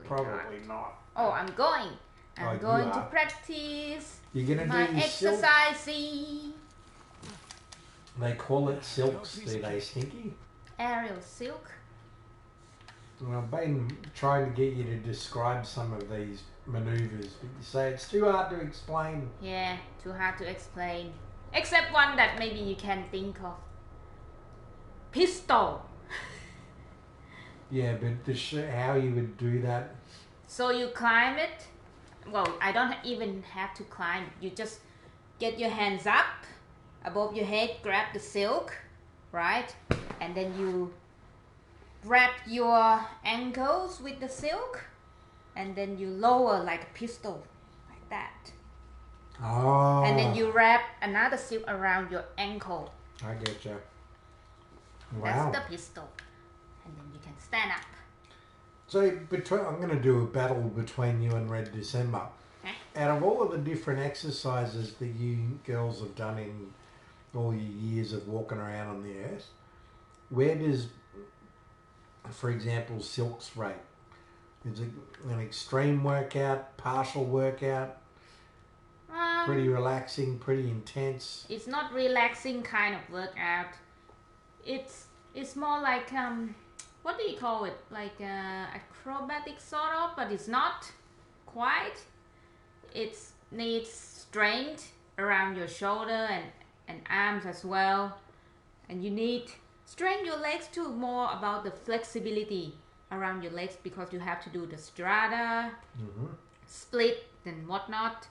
Probably not. Oh, I'm going. Oh, I'm you going to are. practice You're going to my do your silk. exercising. They call it silks, do they, Stinky? Aerial silk. Well, I've been trying to get you to describe some of these manoeuvres, but you say it's too hard to explain. Yeah, too hard to explain. Except one that maybe you can think of. Pistol. Yeah, but how you would do that? So you climb it. Well, I don't even have to climb. You just get your hands up above your head, grab the silk, right? And then you wrap your ankles with the silk, and then you lower like a pistol, like that. Oh, And then you wrap another silk around your ankle. I get you. Wow. That's the pistol. And then you can stand up. So I'm going to do a battle between you and Red December. Okay. Out of all of the different exercises that you girls have done in all your years of walking around on the earth, where does, for example, silks rate? Is it an extreme workout, partial workout, pretty relaxing, pretty intense? It's not relaxing kind of workout. It's more like what do you call it? Like acrobatic sort of, but it's not quite. It needs strength around your shoulder and arms as well, and you need strength your legs too. More about the flexibility around your legs because you have to do the strata, split and whatnot,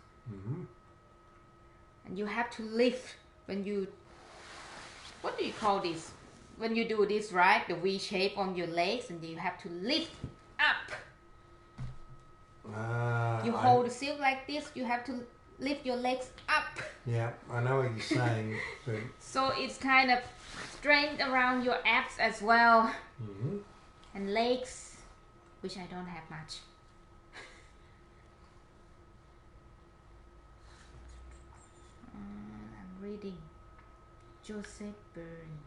and you have to lift when you. What do you call this? When you do this, right? The V shape on your legs, and then you have to lift up. You hold the silk like this. You have to lift your legs up. Yeah, I know what you're saying. But, So it's kind of strength around your abs as well, and legs, which I don't have much. I'm reading Joseph Byrne.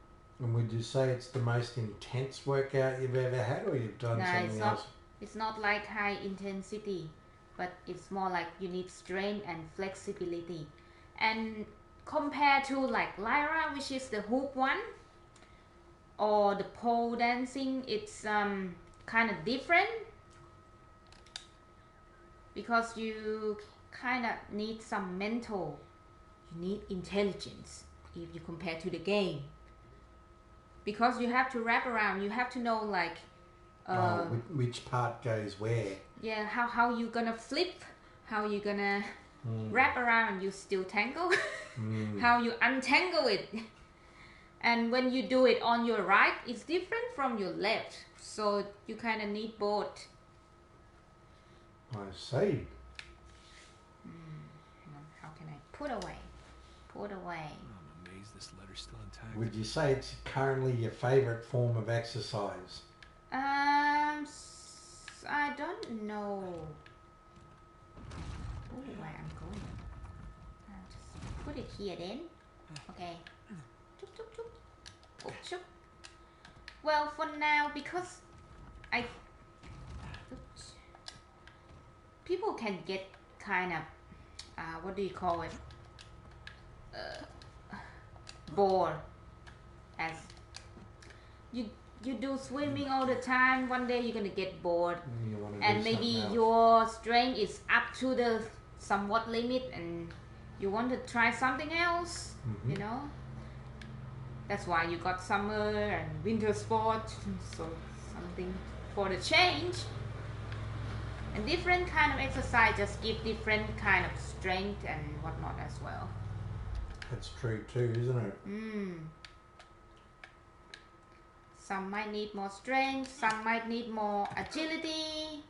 and would you say it's the most intense workout you've ever had, or you've done No, something else? It's not like high intensity, but it's more like you need strength and flexibility. And compared to like Lyra, which is the hoop one, or the pole dancing, it's kind of different because you kind of need some mental, you need intelligence if you compare to the game. Because you have to wrap around, you have to know like Which part goes where? yeah, how you gonna flip, how you gonna wrap around and you still tangle, how you untangle it. And when you do it on your right, it's different from your left. So you kind of need both. I see. Hang on, how can I put away? Put away. I'm amazed this letter's still intact. Would you say it's currently your favourite form of exercise? I don't know. Oh, where I'm going. I'll just put it here then. Okay. Choop, choop, choop. Oh, choop. Well, for now, because oops. People can get kind of, what do you call it? Bored. As you do swimming all the time, one day you're gonna get bored. You want to And do maybe something else. your strength is up to the somewhat limit and you want to try something else, you know. That's why you got summer and winter sport, so something for the change. And different kind of exercise just give different kind of strength and whatnot as well. That's true too, isn't it? Some might need more strength, some might need more agility.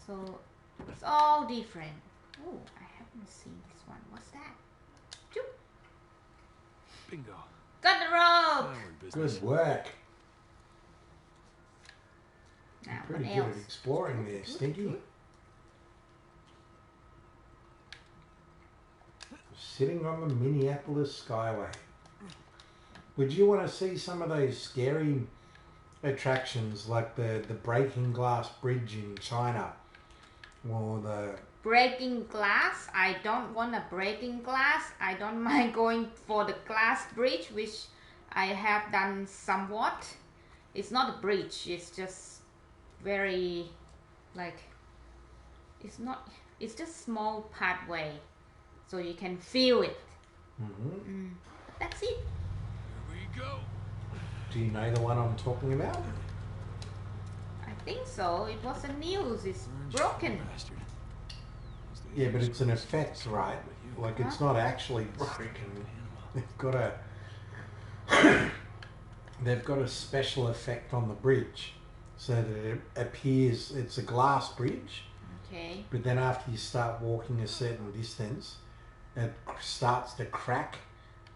So it's all different. Oh, I haven't seen this one. What's that? Choop. Bingo. Got the rope! Now we're in business. Good work. Now, Pretty what good else? at exploring there, Stinky. Sitting on the Minneapolis Skyway. Would you want to see some of those scary attractions like the breaking glass bridge in China? Or the... Breaking glass? I don't want a breaking glass. I don't mind going for the glass bridge, which I have done somewhat. It's not a bridge, it's just very, like, it's just small pathway, so you can feel it. That's it. Here we go. Do you know the one I'm talking about? I think so. It was a news. It's broken. Bastard. Yeah, but it's an effect, right? Like, it's not actually broken. They've got a special effect on the bridge so that it appears it's a glass bridge. Okay. But then after you start walking a certain distance, it starts to crack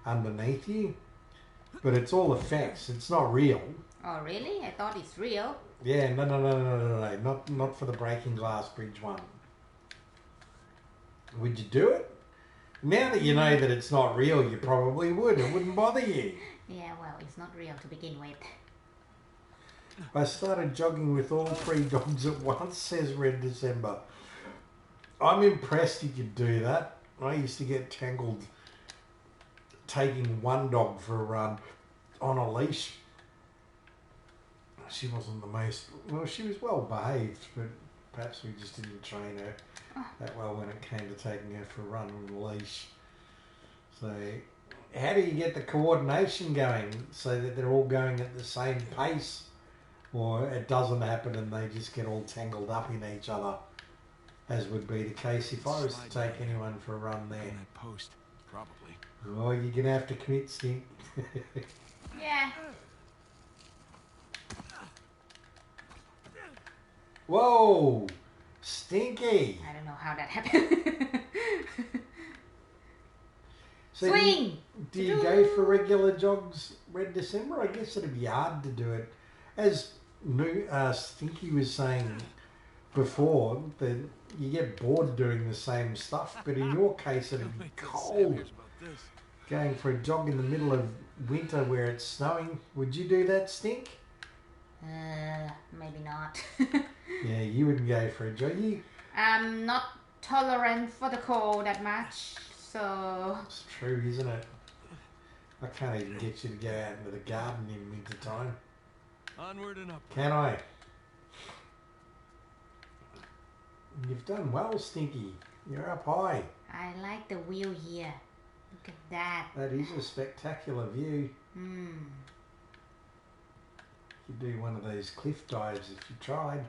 underneath you. But it's all effects. It's not real. Oh, really? I thought it's real. Yeah, no. Not for the breaking glass bridge one. Would you do it? Now that you know that it's not real, you probably would. It wouldn't bother you. Yeah, well, it's not real to begin with. I started jogging with all 3 dogs at once, says Red December. I'm impressed you could do that. I used to get tangled taking one dog for a run on a leash. She wasn't the most... Well, she was well behaved, but perhaps we just didn't train her that well when it came to taking her for a run on a leash. So... How do you get the coordination going so that they're all going at the same pace? Or it doesn't happen and they just get all tangled up in each other, as would be the case if I was to take anyone for a run there. In that post, probably. Oh, you're going to have to commit, Stink. Yeah. Whoa! Stinky! I don't know how that happened. So Swing! Do you go for regular jogs, Red December? I guess it'd be hard to do it. As Stinky was saying before, that you get bored doing the same stuff, but in your case it'd be cold. Going for a jog in the middle of winter where it's snowing, would you do that, Stink? Maybe not. Yeah, you wouldn't go for a jog. I'm not tolerant for the cold that much, so... It's true, isn't it? I can't even get you to go out into the garden in winter time. Onward and up. Can I? You've done well, Stinky. You're up high. I like the view here. Look at that. That is a spectacular view. You could do one of those cliff dives if you tried.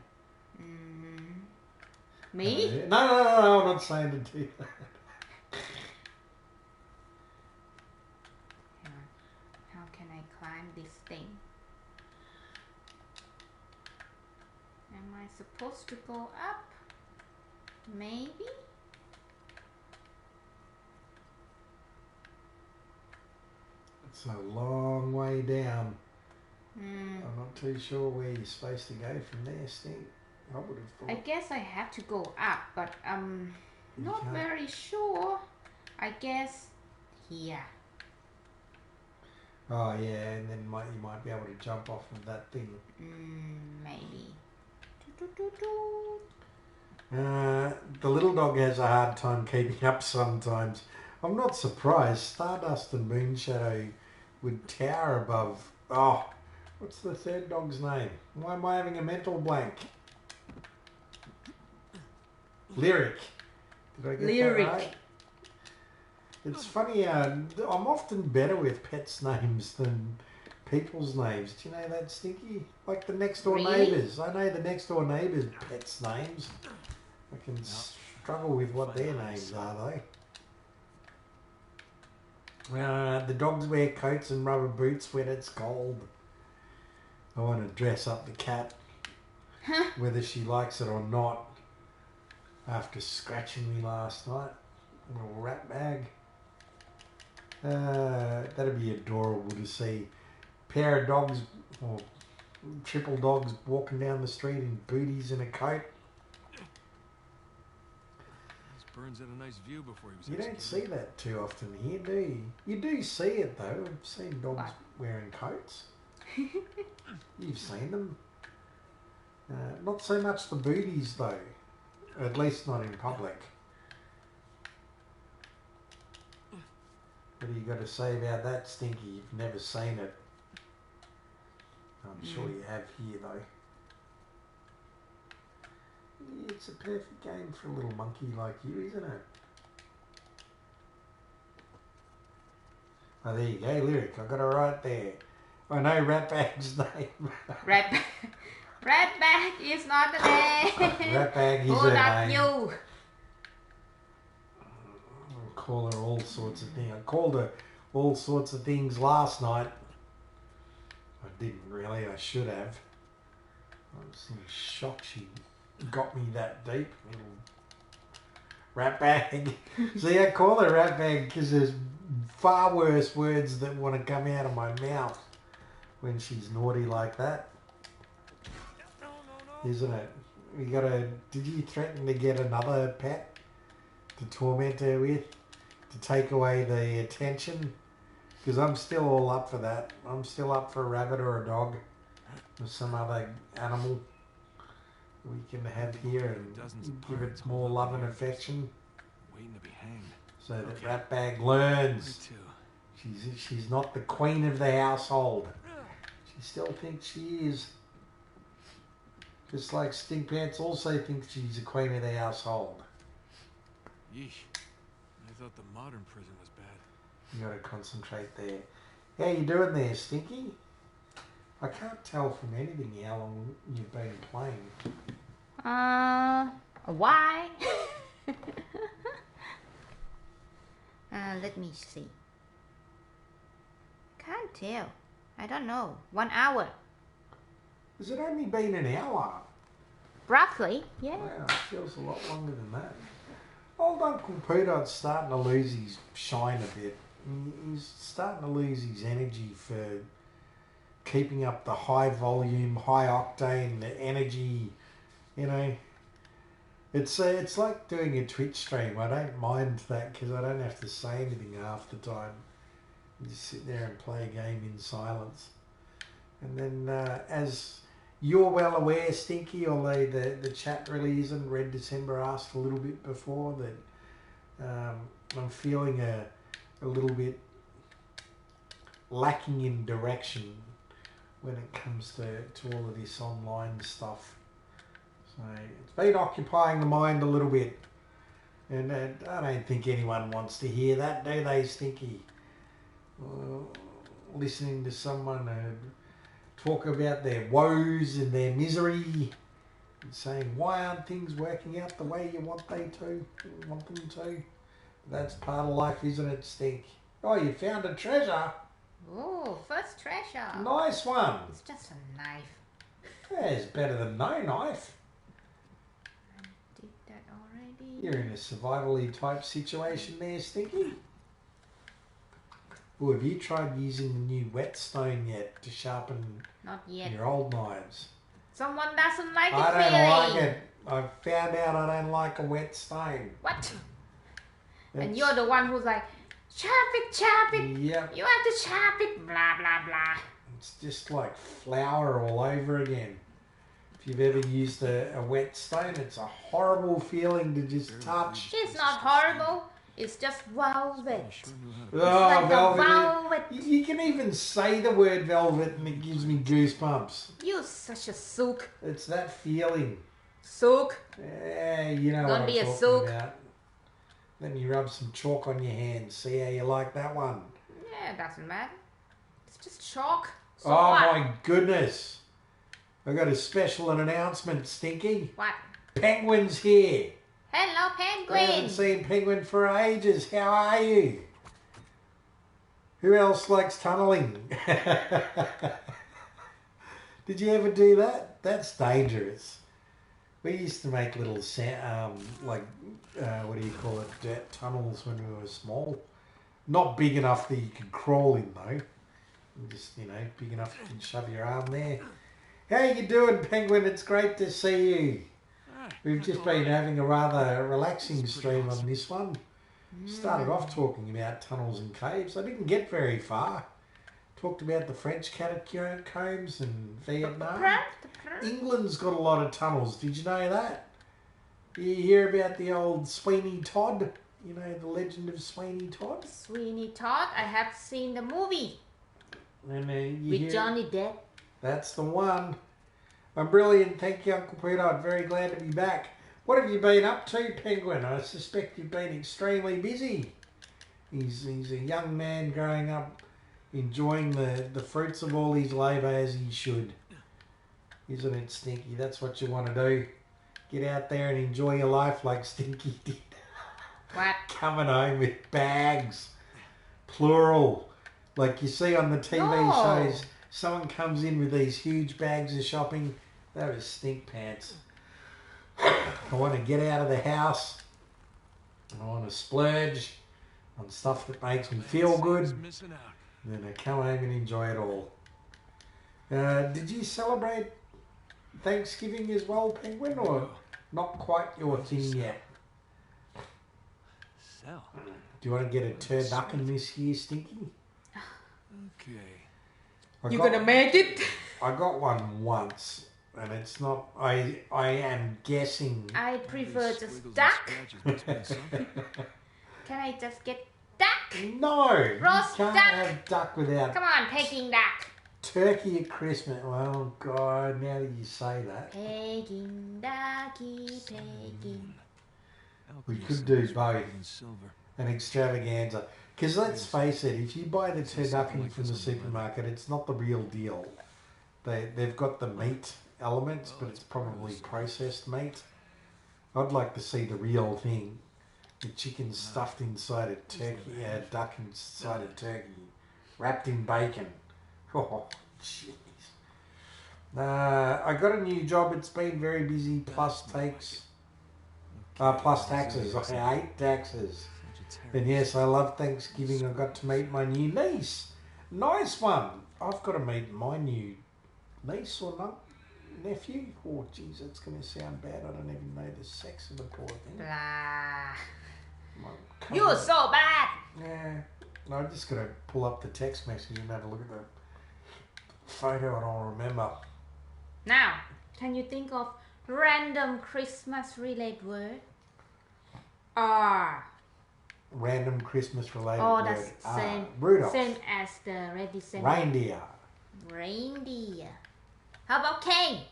Me? No, I'm not saying to do that. Hang on. How can I climb this thing? Am I supposed to go up? Maybe? It's a long way down. Hmm. I'm not too sure where you're supposed to go from there, Stink. I would have thought. I guess I have to go up, but I'm not can't. very sure. I guess here. Oh yeah, and then you might be able to jump off of that thing. Maybe. The little dog has a hard time keeping up sometimes. I'm not surprised. Stardust and Moonshadow would tower above. Oh, what's the third dog's name? Why am I having a mental blank? Lyric. Did I get Lyric. that right? It's funny, I'm often better with pets' names than people's names. Do you know that, Stinky? Like the next door Really? neighbours. I know the next door neighbours' pets' names. I can struggle with what their names are, though. The dogs wear coats and rubber boots when it's cold. I want to dress up the cat, whether she likes it or not, after scratching me last night. A little rat bag. That'd be adorable to see. Pair of dogs, or triple dogs, walking down the street in booties and a coat. Burns had a nice view before he was You don't executed. see that too often here, do you? You do see it though. I've seen dogs What? wearing coats. You've seen them. Not so much the booties though. At least not in public. What do you got to say about that, Stinky? You've never seen it. I'm sure you have here though. It's a perfect game for a little monkey like you, isn't it? Oh, there you go, Lyric. I got it right there. I know Ratbag's name. Ratbag is not the name. Ratbag is Who her that name. you? I'll call her all sorts of things. I called her all sorts of things last night. I didn't really. I should have. I was in shock she got me that deep. Little Ratbag. See, I call her Ratbag because there's far worse words that want to come out of my mouth when she's naughty like that. Isn't it? You gotta. Did you threaten to get another pet to torment her with, to take away the attention? Because I'm still all up for that. I'm still up for a rabbit or a dog or some other animal we can have here and give it more love and affection, Waiting to be hanged. so that Ratbag learns Me too. she's not the queen of the household. She still thinks she is. Just like Stinkpants also thinks she's the queen of the household. Yeesh. I thought the modern prison was bad. You got to concentrate there. How you doing there, Stinky? I can't tell from anything how long you've been playing. Why? Let me see. Can't tell. I don't know. 1 hour. Has it only been an hour? Roughly, yeah. Wow, it feels a lot longer than that. Old Uncle Peter's starting to lose his shine a bit. He's starting to lose his energy for keeping up the high volume, high octane, the energy, you know. It's like doing a Twitch stream. I don't mind that because I don't have to say anything half the time. You just sit there and play a game in silence. And then as you're well aware, Stinky, although the chat really isn't, Red December asked a little bit before that I'm feeling a little bit lacking in direction when it comes to all of this online stuff. So it's been occupying the mind a little bit. And I don't think anyone wants to hear that, do they, Stinky? Listening to someone talk about their woes and their misery and saying, why aren't things working out the way you want them to? That's part of life, isn't it, Stink? Oh, you found a treasure. Oh, first treasure. Nice one. It's just a knife. Yeah, it's better than no knife. I did that already. You're in a survival-y type situation there, Stinky. Oh, have you tried using the new whetstone yet to sharpen Not yet. your old knives? Someone doesn't like I it, don't really. like it. I found out I don't like a whetstone. What? And It's- you're the one who's like, chop it. Yep. You have to chop it, blah, blah, blah. It's just like flour all over again. If you've ever used a whetstone, it's a horrible feeling to just touch. It's not horrible. It's just velvet. Sure knew how to. It's Oh, like velvet. a velvet. You can even say the word velvet and it gives me goosebumps. You're such a sook. It's that feeling. Sook. Yeah, you know Don't what I'm be a talking sook. about. Then you rub some chalk on your hands. See how you like that one? Yeah, it doesn't matter. It's just chalk. So Oh what? my goodness. I got a special announcement, Stinky. What? Penguin's here. Hello, We haven't penguin. seen Penguin for ages. How are you? Who else likes tunnelling? Did you ever do that? That's dangerous. We used to make little, what do you call it, dirt tunnels when we were small. Not big enough that you could crawl in though. Just, big enough you can shove your arm there. How you doing, Penguin? It's great to see you. We've just been having a rather relaxing stream on this one. Started off talking about tunnels and caves. I didn't get very far. Talked about the French catacombs and Vietnam. England's got a lot of tunnels. Did you know that? You hear about the old Sweeney Todd? You know, the legend of Sweeney Todd? Sweeney Todd. I have seen the movie. And, With Johnny Depp. That's the one. I'm brilliant. Thank you, Uncle Peter. I'm very glad to be back. What have you been up to, Penguin? I suspect you've been extremely busy. He's a young man growing up, enjoying the fruits of all his labour as he should. Isn't it, Stinky? That's what you want to do. Get out there and enjoy your life like Stinky did. What? Coming home with bags. Plural. Like you see on the TV shows, someone comes in with these huge bags of shopping. That was stink pants. I want to get out of the house. I want to splurge on stuff that makes me feel good. Then I come home and enjoy it all. Did you celebrate Thanksgiving as well, Penguin, or not quite your thing yet? Do you want to get a turducken this year, Stinky? Okay. You gonna make it? I got one once, and it's not. I am guessing. I prefer just duck. Can I just get duck? No, Roast you can't duck. have duck without Come on, Peking duck. turkey at Christmas. Well, God, now that you say that, Peking ducky, Peking. we could do both. An extravaganza. Because let's face it, if you buy the turducken from the supermarket, it's not the real deal. They've got the meat elements, but it's probably processed meat. I'd like to see the real thing. The chicken stuffed inside a turkey, duck inside a turkey, wrapped in bacon. Oh, jeez. I got a new job. It's been very busy, plus taxes. I hate taxes. And yes, I love Thanksgiving. I got to meet my new niece. Nice one. I've got to meet my new niece or nephew. Oh, jeez, that's going to sound bad. I don't even know the sex of the poor thing. Blah. Come You're on. so bad. Yeah. No, I'm just going to pull up the text message and have a look at the photo and I'll remember. Now, can you think of random Christmas related word? Random Christmas related Oh, word. that's same. Rudolph. Same as the ready same. Reindeer. Reindeer. How about cane?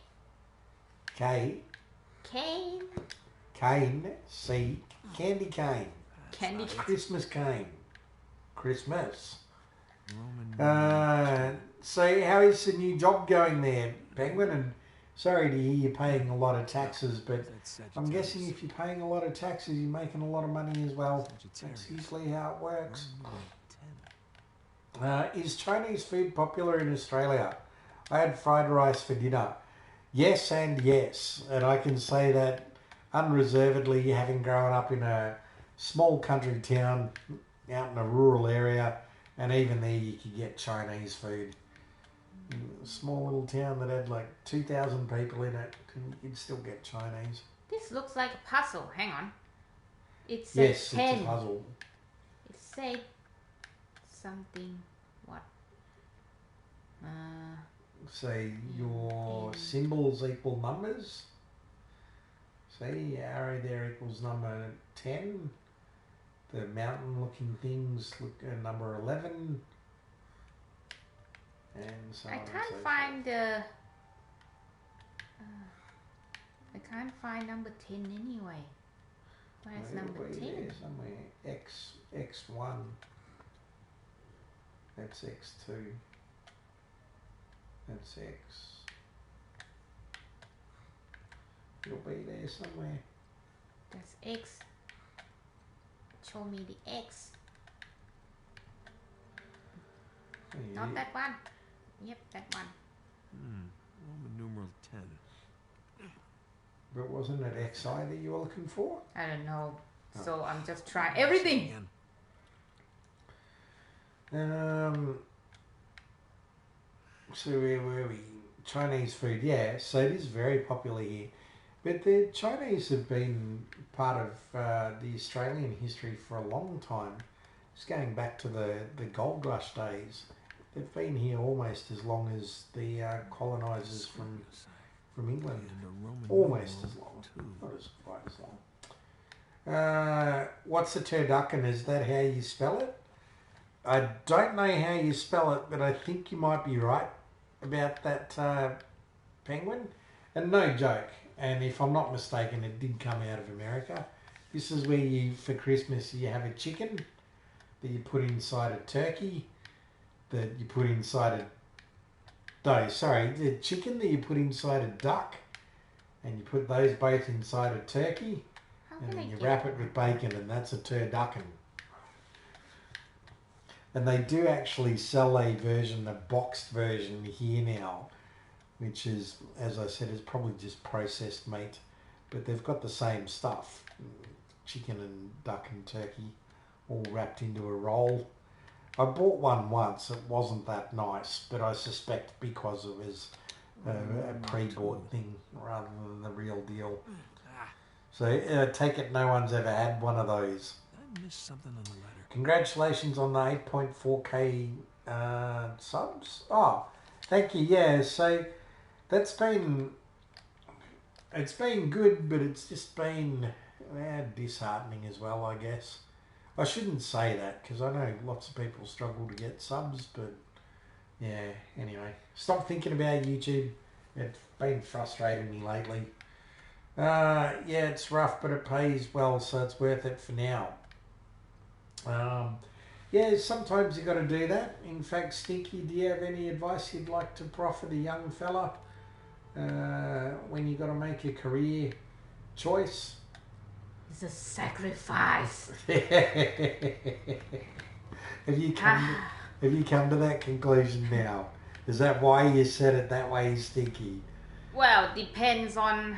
Cane. C. Candy cane. Candy cane. Christmas cane. Christmas. So how is the new job going there, Penguin? And sorry to hear you're paying a lot of taxes, but I'm guessing if you're paying a lot of taxes, you're making a lot of money as well. That's usually how it works. Is Chinese food popular in Australia? I had fried rice for dinner. Yes and yes. And I can say that unreservedly, having grown up in a small country town out in a rural area, and even there you could get Chinese food. A small little town that had like 2,000 people in it, and you'd still get Chinese. This looks like a puzzle. Hang on. It says Yes, 10. it's a puzzle. It said something. What? Say your symbols equal numbers. See, arrow there equals number 10. The mountain looking things look number 11. And so I on and can't so find the. I can't find number 10 anyway. Where's forth. number It'll be 10? there somewhere. X1. That's X2. That's X. It'll be there somewhere. That's X. Show me the X. Not that one. Yep, that one. Roman numeral 10. But wasn't it XI that you were looking for? I don't know. So I'm just trying everything. So where were we? Chinese food, yeah. So it is very popular here. But the Chinese have been part of the Australian history for a long time. It's going back to the gold rush days. They've been here almost as long as the colonisers from England. Almost as long. Not as quite as long. What's a turducken? Is that how you spell it? I don't know how you spell it, but I think you might be right about that penguin. And no joke, and if I'm not mistaken, it did come out of America. This is where you, for Christmas, you have a chicken that you put inside a turkey, that you put inside the chicken that you put inside a duck, and you put those both inside a turkey, and then you wrap it with bacon, and that's a turducken. And they do actually sell a boxed version here now, which is, as I said, is probably just processed meat, but they've got the same stuff, chicken and duck and turkey, all wrapped into a roll. I bought one once. It wasn't that nice, but I suspect because it was a pre-bought thing rather than the real deal. So take it no one's ever had one of those. I missed something on the letter. Congratulations on the 8.4k subs. Oh, thank you. Yeah, so it's been good, but it's just been disheartening as well, I guess. I shouldn't say that because I know lots of people struggle to get subs, but yeah, anyway. Stop thinking about YouTube. It's been frustrating me lately. Yeah, it's rough, but it pays well, so it's worth it for now. Yeah, sometimes you got to do that. In fact, Stinky, do you have any advice you'd like to proffer the young fella when you got to make a career choice? It's a sacrifice. Have you come to that conclusion now? Is that why you said it that way, Stinky? Well, depends on,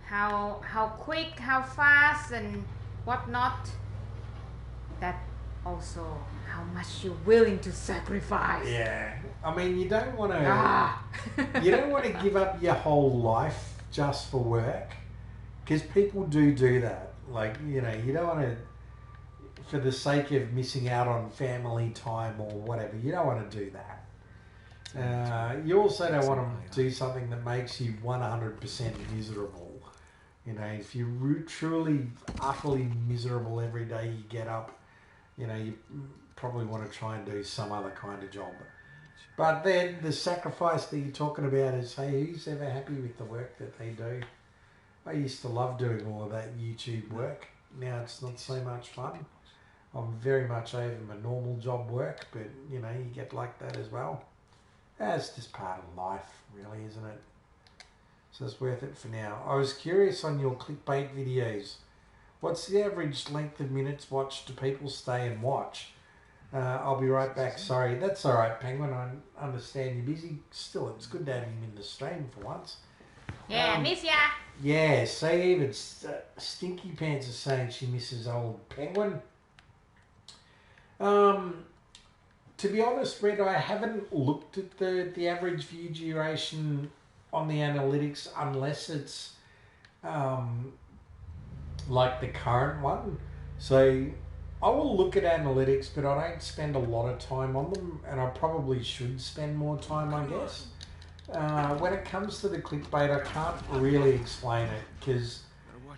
how quick, how fast, and whatnot. That also how much you're willing to sacrifice. Yeah, I mean, you don't want to. You don't want to give up your whole life just for work, because people do that. Like, you don't want to, for the sake of missing out on family time or whatever. You don't want to do that. You also don't want to do something that makes you 100% miserable. If you're truly, utterly miserable every day you get up, you probably want to try and do some other kind of job. But then the sacrifice that you're talking about is, hey, who's ever happy with the work that they do? I used to love doing all of that YouTube work. Now it's not so much fun. I'm very much over my normal job work, but you get like that as well. That's just part of life, really, isn't it? So it's worth it for now. I was curious on your clickbait videos. What's the average length of minutes watched do people stay and watch? I'll be right back. Sorry. That's all right, Penguin. I understand you're busy. Still, it's good to have him in the stream for once. Yeah, miss ya. Yeah, so even Stinky Pants is saying she misses old Penguin. To be honest, Red, I haven't looked at the average view duration on the analytics unless it's like the current one. So I will look at analytics, but I don't spend a lot of time on them, and I probably should spend more time, I guess. When it comes to the clickbait, I can't really explain it because,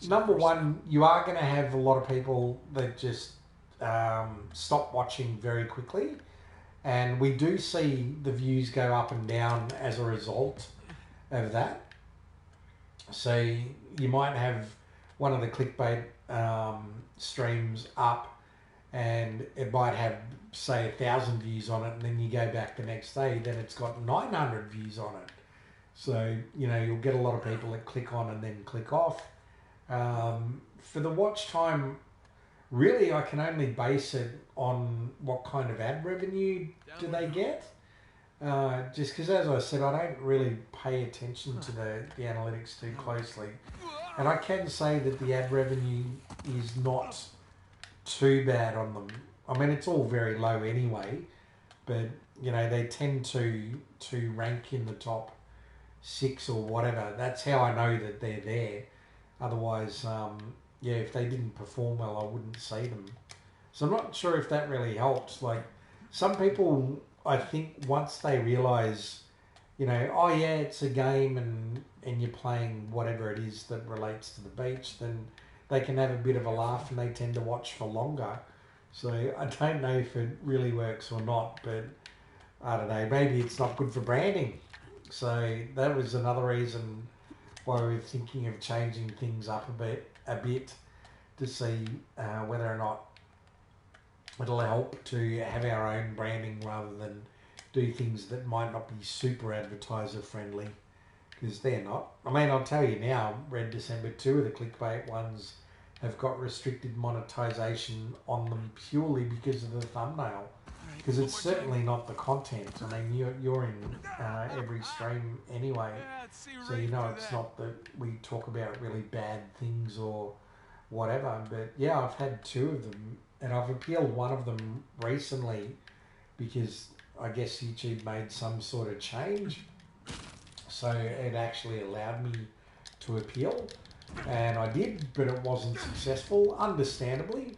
number one, you are going to have a lot of people that just stop watching very quickly, and we do see the views go up and down as a result of that. So you might have one of the clickbait streams up, and it might have, say, 1,000 views on it, and then you go back the next day, then it's got 900 views on it. So, you know, you'll get a lot of people that click on and then click off. For the watch time, really, I can only base it on what kind of ad revenue do they get. Just because, as I said, I don't really pay attention to the analytics too closely. And I can say that the ad revenue is not too bad on them. I mean, it's all very low anyway, but, you know, they tend to rank in the top 6 or whatever. That's how I know that they're there. Otherwise, yeah, if they didn't perform well, I wouldn't see them. So I'm not sure if that really helps. Like, some people, I think, once they realise, you know, oh yeah, it's a game and you're playing whatever it is that relates to the beach, then they can have a bit of a laugh and they tend to watch for longer. So I don't know if it really works or not, but I don't know, maybe it's not good for branding. So that was another reason why we're thinking of changing things up a bit to see whether or not it'll help to have our own branding rather than do things that might not be super advertiser friendly, because they're not. I mean, I'll tell you now, Red December, 2 of the clickbait ones have got restricted monetization on them purely because of the thumbnail. Because it's certainly not the content. I mean, you're in every stream anyway, so you know it's not that we talk about really bad things or whatever. But yeah, I've had 2 of them, and I've appealed one of them recently because I guess YouTube made some sort of change, so it actually allowed me to appeal, and I did, but it wasn't successful, understandably.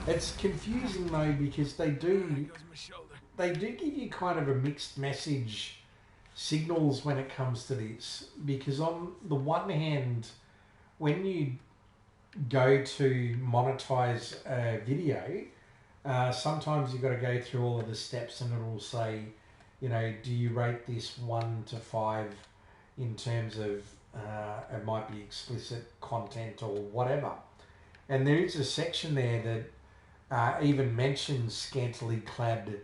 It's confusing though, because they do give you kind of a mixed message signals when it comes to this, because on the one hand, when you go to monetize a video, sometimes you've got to go through all of the steps and it'll say, you know, do you rate this 1 to 5 in terms of it might be explicit content or whatever. And there is a section there that even mentions scantily clad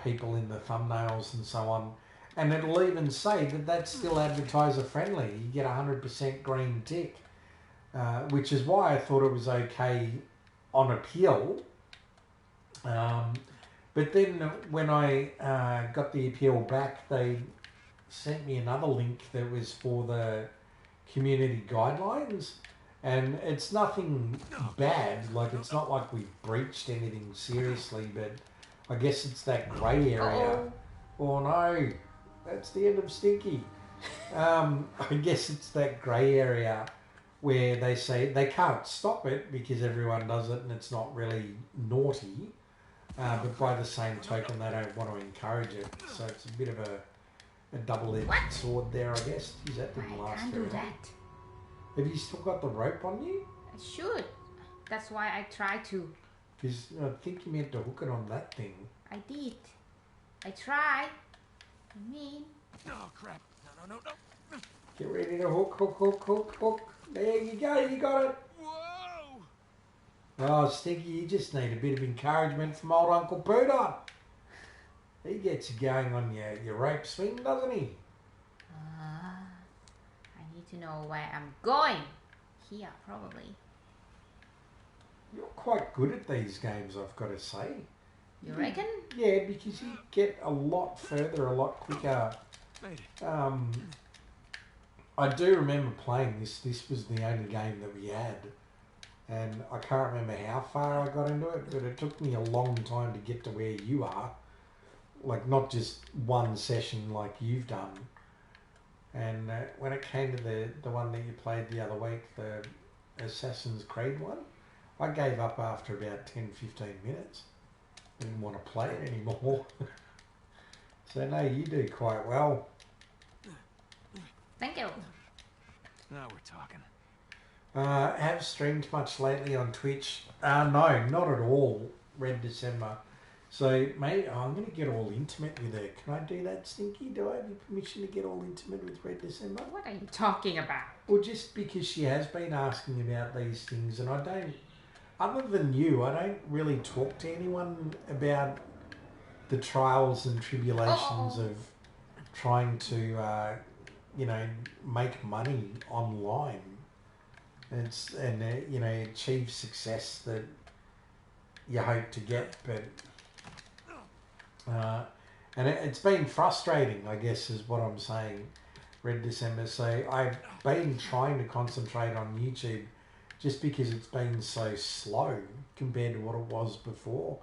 people in the thumbnails and so on. And it'll even say that that's still advertiser friendly. You get 100% green tick, which is why I thought it was okay on appeal. But then when I got the appeal back, they sent me another link that was for the community guidelines, and it's nothing bad. Like, it's not like we've breached anything seriously, but I guess it's that grey area. Oh no, that's the end of Stinky. I guess it's that grey area where they say they can't stop it because everyone does it and it's not really naughty. But by the same token, they don't want to encourage it. So it's a bit of a double-edged sword there, I guess. Geez, that didn't last can't very do long. that. Have you still got the rope on you? I should. That's why I try to. Because I think you meant to hook it on that thing. I did. I tried. I mean, Oh, crap. No. Get ready to hook. There you go, you got it. Whoa! Oh, Stinky, you just need a bit of encouragement from old Uncle Poodle. He gets you going on your rope swing, doesn't he? I need to know where I'm going. Here, probably. You're quite good at these games, I've got to say. You reckon? Yeah, because you get a lot further, a lot quicker. Made it. I do remember playing this. This was the only game that we had. And I can't remember how far I got into it, but it took me a long time to get to where you are. Like, not just one session like you've done. And when it came to the one that you played the other week, the Assassin's Creed one, I gave up after about 10-15 minutes. I didn't want to play it anymore. So no, you do quite well. Thank you. Now we're talking. Have streamed much lately on Twitch? No, not at all. Red December. So, mate, I'm going to get all intimate with her. Can I do that, Stinky? Do I have your permission to get all intimate with Red December? What are you talking about? Well, just because she has been asking about these things, and I other than you, I don't really talk to anyone about the trials and tribulations of trying to, make money online. And achieve success that you hope to get, but and it's been frustrating, I guess, is what I'm saying. Red December. So I've been trying to concentrate on YouTube just because it's been so slow compared to what it was before.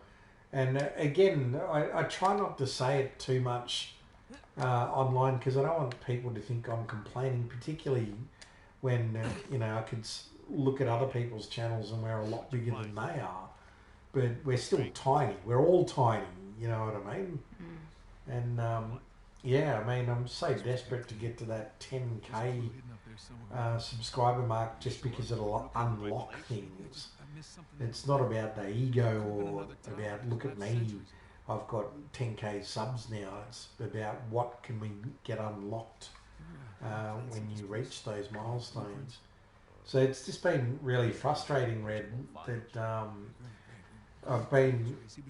And again, I try not to say it too much online because I don't want people to think I'm complaining, particularly when, I could look at other people's channels and we're a lot bigger than they are. But we're still tiny. We're all tiny, you know what I mean? And I'm so desperate to get to that 10k subscriber mark just because it'll unlock things. It's not about the ego or about look at me, I've got 10k subs now. It's about what can we get unlocked when you reach those milestones. So it's just been really frustrating, Red, that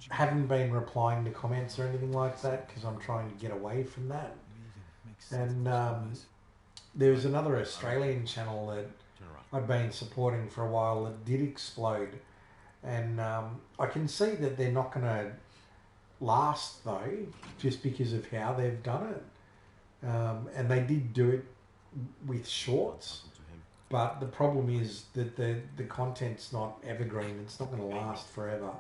haven't been replying to comments or anything like that because I'm trying to get away from that. And there was another Australian channel that I'd been supporting for a while that did explode, and I can see that they're not going to last though, just because of how they've done it. And they did do it with shorts, but the problem is that the content's not evergreen. It's not going to last forever.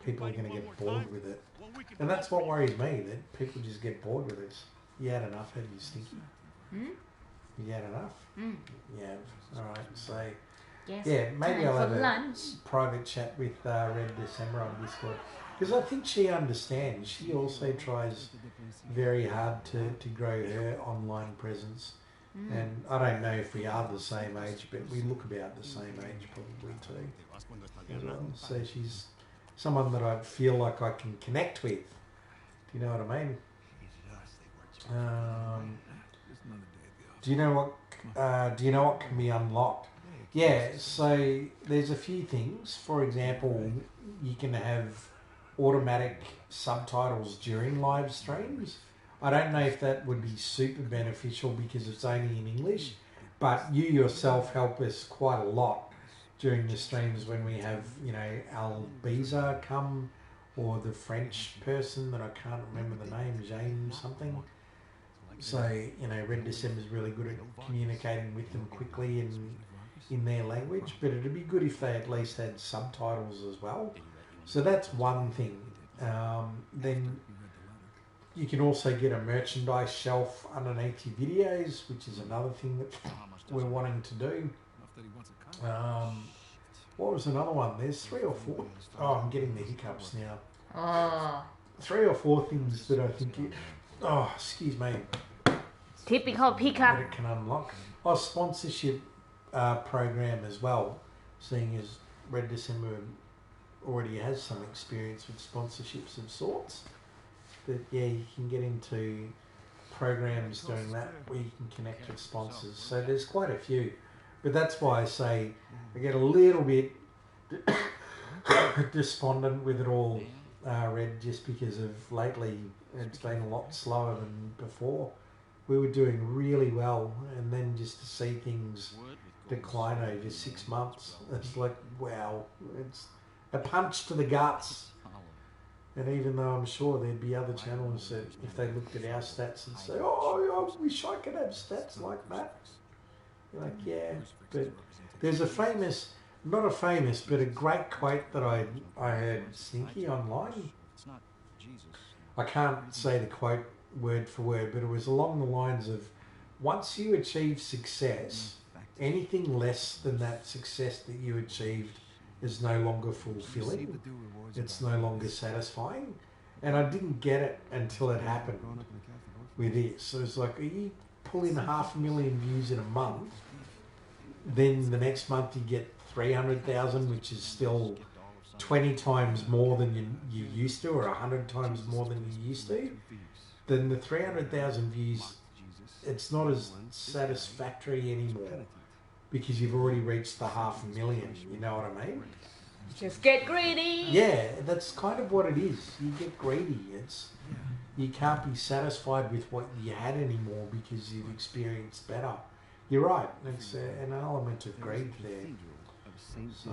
People are going to get bored with it, and that's what worries me, that people just get bored with it. You had enough, have you, Stinky? You had enough? Yeah. All right. So Yes. yeah, maybe I'll have a private chat with Red December on Discord, because I think she understands. She also tries very hard to grow her online presence. And I don't know if we are the same age, but we look about the same age probably too. As well. So she's someone that I feel like I can connect with. Do you know what I mean? Do you know what can be unlocked? Yeah, so there's a few things. For example, you can have automatic subtitles during live streams. I don't know if that would be super beneficial because it's only in English, but you yourself help us quite a lot during the streams when we have, Albiza come, or the French person that I can't remember the name, James something. So, Red December is really good at communicating with them quickly and in their language, but it'd be good if they at least had subtitles as well. So that's one thing. Then you can also get a merchandise shelf underneath your videos, which is another thing that we're wanting to do. What was another one? There's 3 or 4. Oh, I'm getting the hiccups now. Oh. 3 or 4 things that I think excuse me. Typical pickup. That it can unlock. Sponsorship program as well, seeing as Red December already has some experience with sponsorships of sorts. But yeah, you can get into programs doing that where you can connect with sponsors. So there's quite a few. But that's why I say I get a little bit despondent with it all, Red, just because of lately it's been a lot slower than before. We were doing really well, and then just to see things decline over 6 months, it's like, wow, it's a punch to the guts. And even though I'm sure there'd be other channels that, if they looked at our stats and say, oh, I wish I could have stats like that. You're like, yeah, but there's not a famous, but a great quote that I heard, Stinky, online. I can't say the quote word for word, but it was along the lines of, once you achieve success, anything less than that success that you achieved is no longer fulfilling. It's no longer satisfying. And I didn't get it until it happened with this. So it's like, you pull in 500,000 views in a month, then the next month you get 300,000, which is still 20 times more than you used to, or 100 times more than you used to. Then the 300,000 views, it's not as satisfactory anymore because you've already reached the 500,000, you know what I mean? Just get greedy. Yeah, that's kind of what it is. You get greedy. It's you can't be satisfied with what you had anymore because you've experienced better. You're right. It's an element of greed there. So,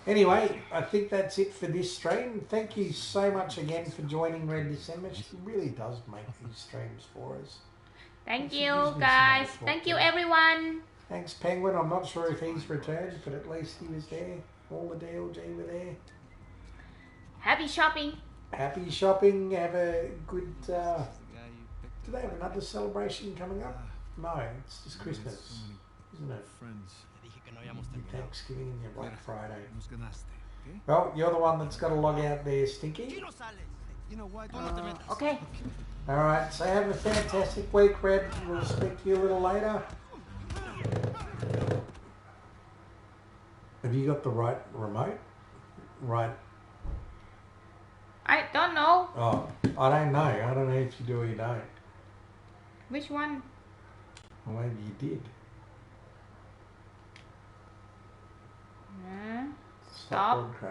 anyway, I think that's it for this stream. Thank you so much again for joining Red December. She really does make these streams for us. Thank She you gives me guys. some Thank you help. everyone. Thanks, Penguin. I'm not sure if he's returned, but at least he was there. All the DLG were there. Happy shopping. Happy shopping. Have a good... do they have another celebration coming up? No, it's just Christmas, isn't it? Friends. Your Thanksgiving and your Black Friday. Nos ganaste, okay? Well, you're the one that's got to log out there, Stinky. You know what? Okay. Alright, so have a fantastic week, Red. We'll speak to you a little later. Have you got the right remote? Right. I don't know. Oh, I don't know. I don't know if you do or you don't. Which one? Or maybe you did. Hmm? Stop Stop. broadcast.